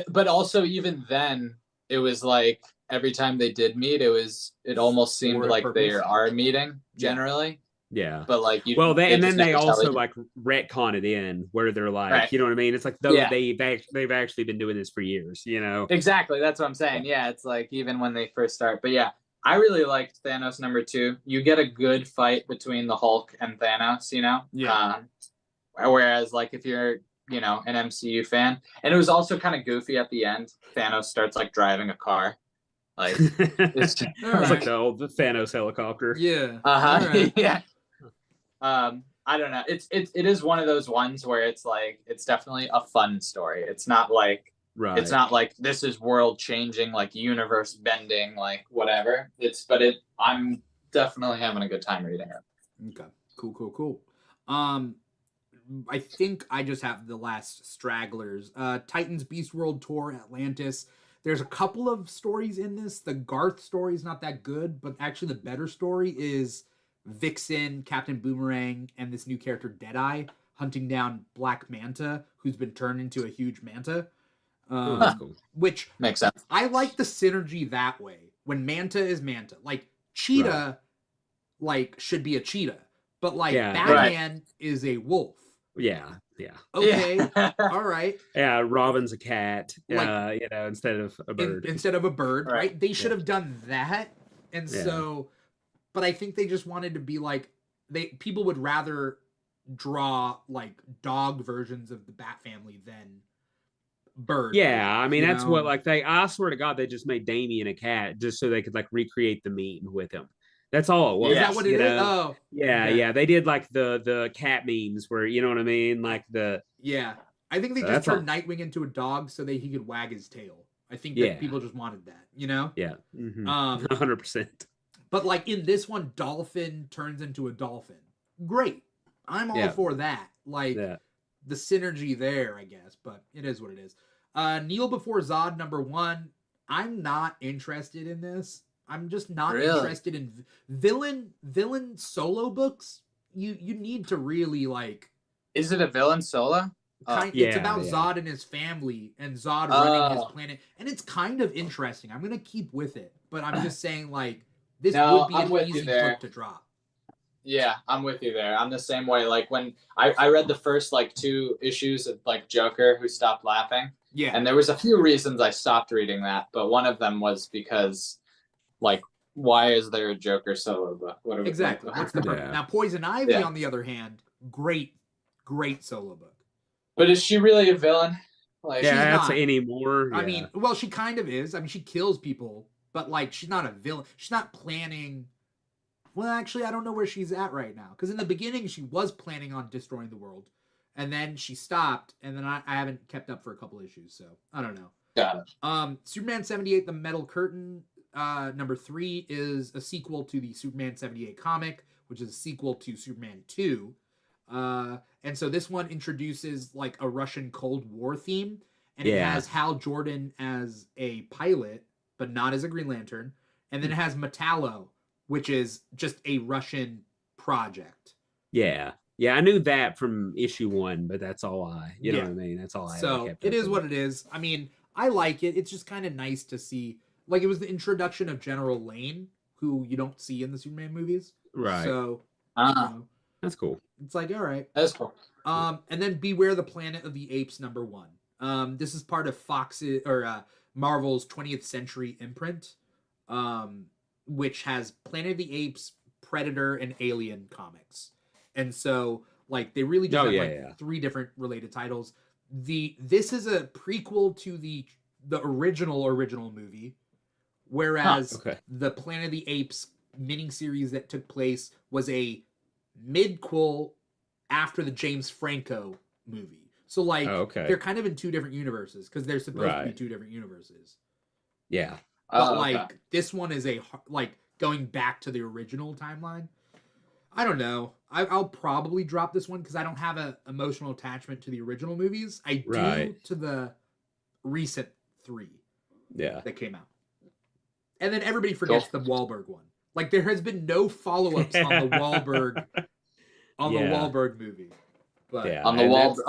but also even then, it was like every time they did meet, it almost seemed For a like they purpose. are meeting generally. Yeah. But like you, Well, and just then they never tell also you. like retcon it in where they're like, Right. you know what I mean? It's like though Yeah. they've actually been doing this for years. You know? Exactly, that's what I'm saying. Yeah, it's like even when they first start. But yeah, I really liked Thanos number 2. You get a good fight between the Hulk and Thanos, you know? Yeah. Whereas like if you're, you know, an MCU fan, and it was also kind of goofy at the end. Thanos starts like driving a car. Like it's All like right. the Thanos helicopter. Yeah. uh-huh. All right. Yeah. I don't know. It is one of those ones where it's like it's definitely a fun story. It's not like Right. it's not like this is world changing, like universe bending, like whatever. I'm definitely having a good time reading it. Okay. Cool. I think I just have the last stragglers. Titans Beast World Tour Atlantis. There's a couple of stories in this. The Garth story is not that good, but actually the better story is Vixen, Captain Boomerang, and this new character Deadeye hunting down Black Manta, who's been turned into a huge manta. Oh, that's cool. Which Makes sense. I like the synergy that way. When Manta is Manta, like Cheetah, like should be a cheetah, but like Yeah. Batman is a wolf. Yeah. Okay, Yeah. all right. Yeah. Robin's a cat. Like- You know, instead of a bird. Instead of a bird, right? Right. They should have done that, and Yeah. so, but I think they just wanted to be like people would rather draw like dog versions of the Bat family than bird. Yeah, I mean you that's know? what like I swear to God they just made Damien a cat just so they could like recreate the meme with him. That's all it was. Is that what it you is? know? Oh, Yeah, okay. yeah. They did like the cat memes where you know what I mean, like the yeah. I think they So just that's turned Nightwing into a dog so that he could wag his tail. I think that Yeah. people just wanted that, you know? yeah, mhm. 100%. But like in this one, Dolphin turns into a dolphin. Great. I'm all Yeah. for that. Like Yeah, the synergy there, I guess, but it is what it is. Kneel Before Zod number 1. I'm not interested in this. I'm just not Really? interested in villain solo books. You need to really like Is it a villain solo? it's Yeah, about yeah. Zod and his family and Zod running his Oh. planet, and it's kind of interesting. I'm gonna keep with it, but I'm just saying like this No, would be I'm an with you easy there. book to drop. Yeah, I'm with you there. I'm the same way. Like when I read the first like 2 issues of like Joker Who Stopped Laughing. Yeah. And there was a few reasons I stopped reading that, but one of them was because like why is there a Joker solo book? What are we Exactly. What's the purpose? Yeah. Now, Poison Ivy, Yeah. on the other hand, great solo book. But is she really a villain? Like She's Yeah, that's not. anymore. I Yeah. mean, well, she kind of is. I mean, she kills people, but like, she's not a villain. She's not planning. Well, actually, I don't know where she's at right now. Because in the beginning, she was planning on destroying the world, and then she stopped, and then I haven't kept up for a couple issues, so I don't know. got it. Superman 78: The Metal Curtain, number 3 is a sequel to the Superman 78 comic, which is a sequel to Superman 2. And so this one introduces like a Russian Cold War theme, and it has Hal Jordan as a pilot, but not as a Green Lantern. And then it has Metallo, which is just a Russian project. Yeah. Yeah, I knew that from issue 1, but that's all you know Yeah. what I mean? That's all I So kept it up is with. what it is. I mean, I like it. It's just kind of nice to see. Like, it was the introduction of General Lane, who you don't see in the Superman movies. Right. So, That's cool. it's like, all right. That's cool. And then Beware the Planet of the Apes, number 1. This is part of Fox's or Marvel's 20th Century imprint, which has Planet of the Apes, Predator, and Alien comics. And so, like, they really just have 3 different related titles. This is a prequel to the original movie, whereas the Planet of the Apes miniseries that took place was a midquel after the James Franco movie. So, like, they're kind of in 2 different universes because they're supposed to be 2 different universes. Yeah. But this one is going back to the original timeline. I don't know. I'll probably drop this one because I don't have an emotional attachment to the original movies. I do to the recent 3 that came out. And then everybody forgets the Wahlberg one. Like, there has been no follow-ups on the Wahlberg Wahlberg movie. But on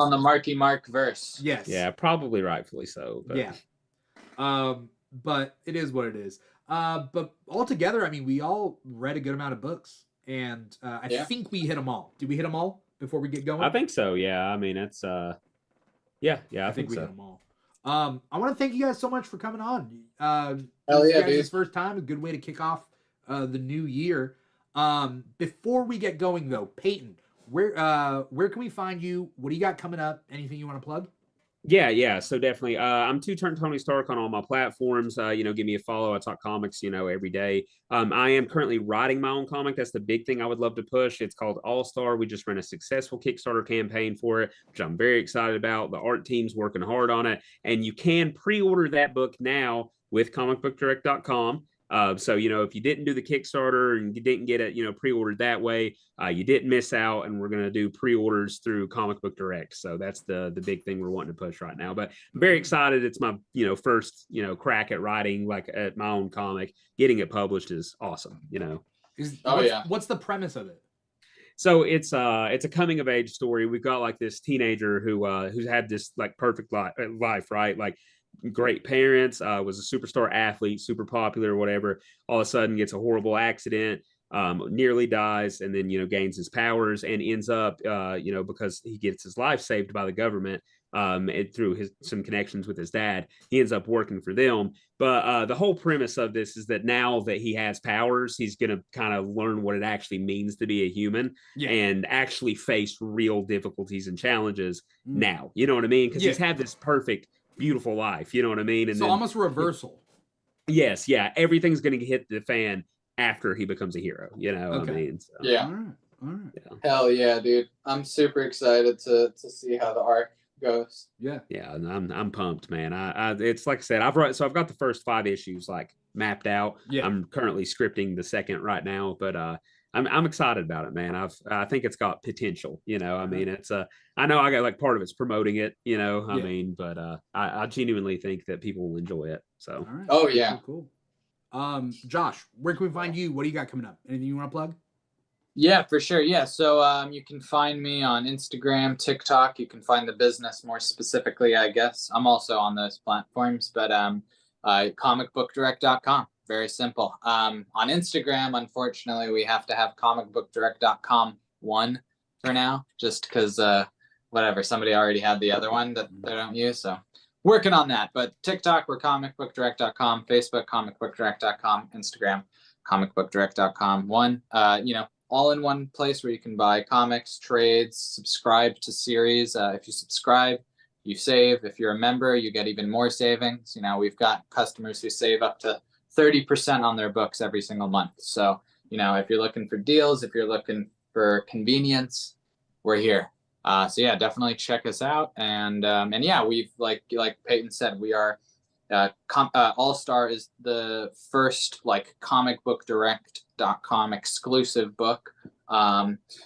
the Marky Mark verse. Yes. Yeah, probably rightfully so. But. Yeah. But it is what it is. But altogether, I mean, we all read a good amount of books. And I think we hit them all. Did we hit them all before we get going? I think so, yeah. I mean, it's... I think we so. hit them all. I want to thank you guys so much for coming on. Hell yeah, dude. This first time, a good way to kick off the new year. Before we get going, though, Payton, where can we find you? What do you got coming up? Anything you want to plug? Yeah. So definitely, I'm 2-Turn Tony Stark on all my platforms. Give me a follow. I talk comics, every day. I am currently writing my own comic. That's the big thing I would love to push. It's called All Star. We just ran a successful Kickstarter campaign for it, which I'm very excited about. The art team's working hard on it, and you can pre-order that book now with comicbookdirect.com. So, if you didn't do the Kickstarter and you didn't get it, pre-ordered that way, you didn't miss out. And we're going to do pre-orders through Comic Book Direct. So that's the big thing we're wanting to push right now. But I'm very excited. It's my, first, crack at writing, like at my own comic. Getting it published is awesome, What's the premise of it? So it's a coming of age story. We've got like this teenager who's had this like perfect life, right? Like, great parents, was a superstar athlete, super popular, whatever. All of a sudden gets a horrible accident, nearly dies, and then gains his powers and ends up because he gets his life saved by the government, through some connections with his dad. He ends up working for them. But the whole premise of this is that now that he has powers, he's going to kind of learn what it actually means to be a human and actually face real difficulties and challenges now. You know what I mean? Because he's had this perfect, beautiful life, you know what I mean? And so then, almost reversal. Yes, yeah. Everything's going to hit the fan after he becomes a hero, I mean? So. Yeah. All right. Yeah. Hell yeah, dude. I'm super excited to see how the arc goes. Yeah. Yeah, and I'm pumped, man. It's like I said, I've got the first 5 issues like mapped out. Yeah. I'm currently scripting the second right now, but I'm excited about it, man. I think it's got potential, I mean, it's I know I got like part of it's promoting it, I mean, but I genuinely think that people will enjoy it. So All right. Oh yeah. Cool. Josh, where can we find you? What do you got coming up? Anything you want to plug? Yeah, for sure. Yeah. So you can find me on Instagram, TikTok. You can find the business more specifically, I guess. I'm also on those platforms, but comicbookdirect.com. very simple. On Instagram, unfortunately, we have to have comicbookdirect.com one for now, just because whatever, somebody already had the other one that they don't use, so working on that. But TikTok, we're comicbookdirect.com, Facebook, comicbookdirect.com, Instagram, comicbookdirect.com one. All in one place where you can buy comics, trades, subscribe to series. If you subscribe, you save. If you're a member, you get even more savings. We've got customers who save up to 30% on their books every single month. So, if you're looking for deals, if you're looking for convenience, we're here. So yeah, definitely check us out. And yeah, we've like Payton said, we are All Star is the first comicbookdirect.com exclusive book.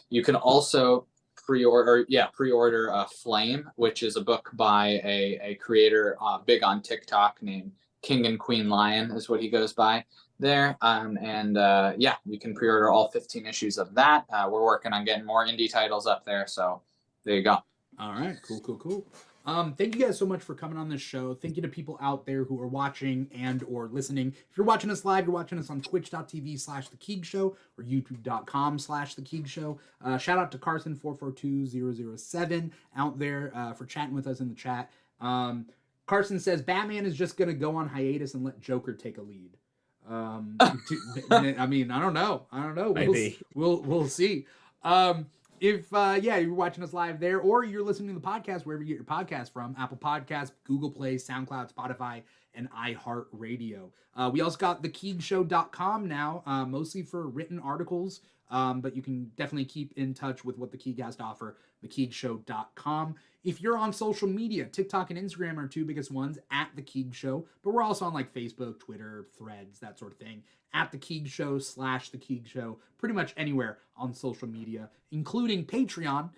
You can also pre-order Flame, which is a book by a creator big on TikTok named King and Queen Lion is what he goes by there. Yeah, you can pre-order all 15 issues of that. We're working on getting more indie titles up there, so there you go. All right, cool. Thank you guys so much for coming on this show. Thank you to people out there who are watching and or listening. If you're watching us live, you're watching us on twitch.tv/The Keeg Show or youtube.com/The Keeg Show. Shout out to Carson442007 out there for chatting with us in the chat. Carson says Batman is just going to go on hiatus and let Joker take a lead. I mean, I don't know. Maybe. We'll see. If you're watching us live there, or you're listening to the podcast wherever you get your podcast from, Apple Podcasts, Google Play, SoundCloud, Spotify, and iHeartRadio. We also got thekeegshow.com now, mostly for written articles, but you can definitely keep in touch with what the Keeg has to offer, thekeegshow.com. If you're on social media, TikTok and Instagram are two biggest ones, at The Keeg Show, but we're also on Facebook, Twitter, Threads, that sort of thing, at The Keeg Show /The Keeg Show, pretty much anywhere on social media, including Patreon,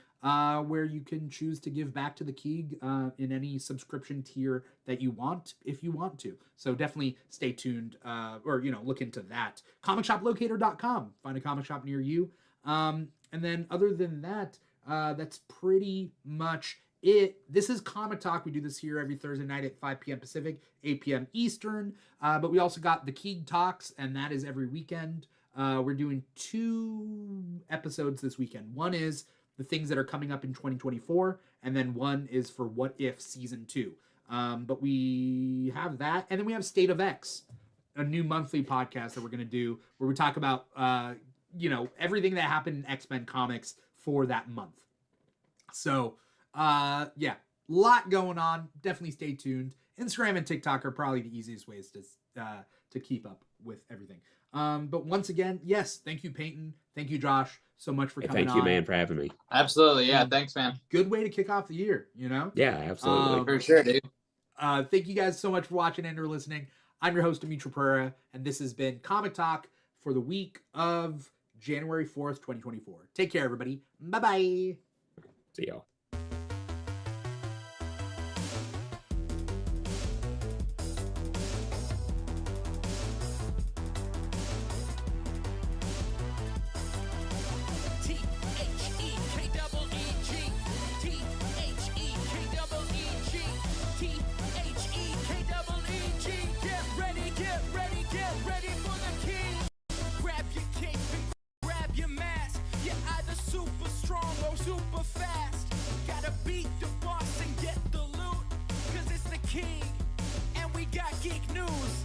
where you can choose to give back to the Keeg in any subscription tier that you want, if you want to. So definitely stay tuned, or look into that. ComicShopLocator.com. Find a comic shop near you. And then other than that, that's pretty much it. This is Comic Talk. We do this here every Thursday night at 5 p.m. Pacific, 8 p.m. Eastern. But we also got the Keeg Talks, and that is every weekend. We're doing 2 episodes this weekend. One is the things that are coming up in 2024, and then one is for What If Season 2. But we have that, and then we have State of X, a new monthly podcast that we're going to do, where we talk about, everything that happened in X-Men comics for that month. So, lot going on. Definitely stay tuned. Instagram and TikTok are probably the easiest ways to keep up with everything. But once again, yes, thank you, Payton. Thank you, Josh, so much for coming on. Thank you, man, for having me. Absolutely. Yeah. Thanks, man. Good way to kick off the year, Yeah, absolutely. For sure, dude. Thank you guys so much for watching and or listening. I'm your host, Dimithri Perera, and this has been Comic Talk for the week of January 4th, 2024. Take care, everybody. Bye-bye. See y'all. Super fast, gotta beat the boss and get the loot, cause it's the King, and we got geek news.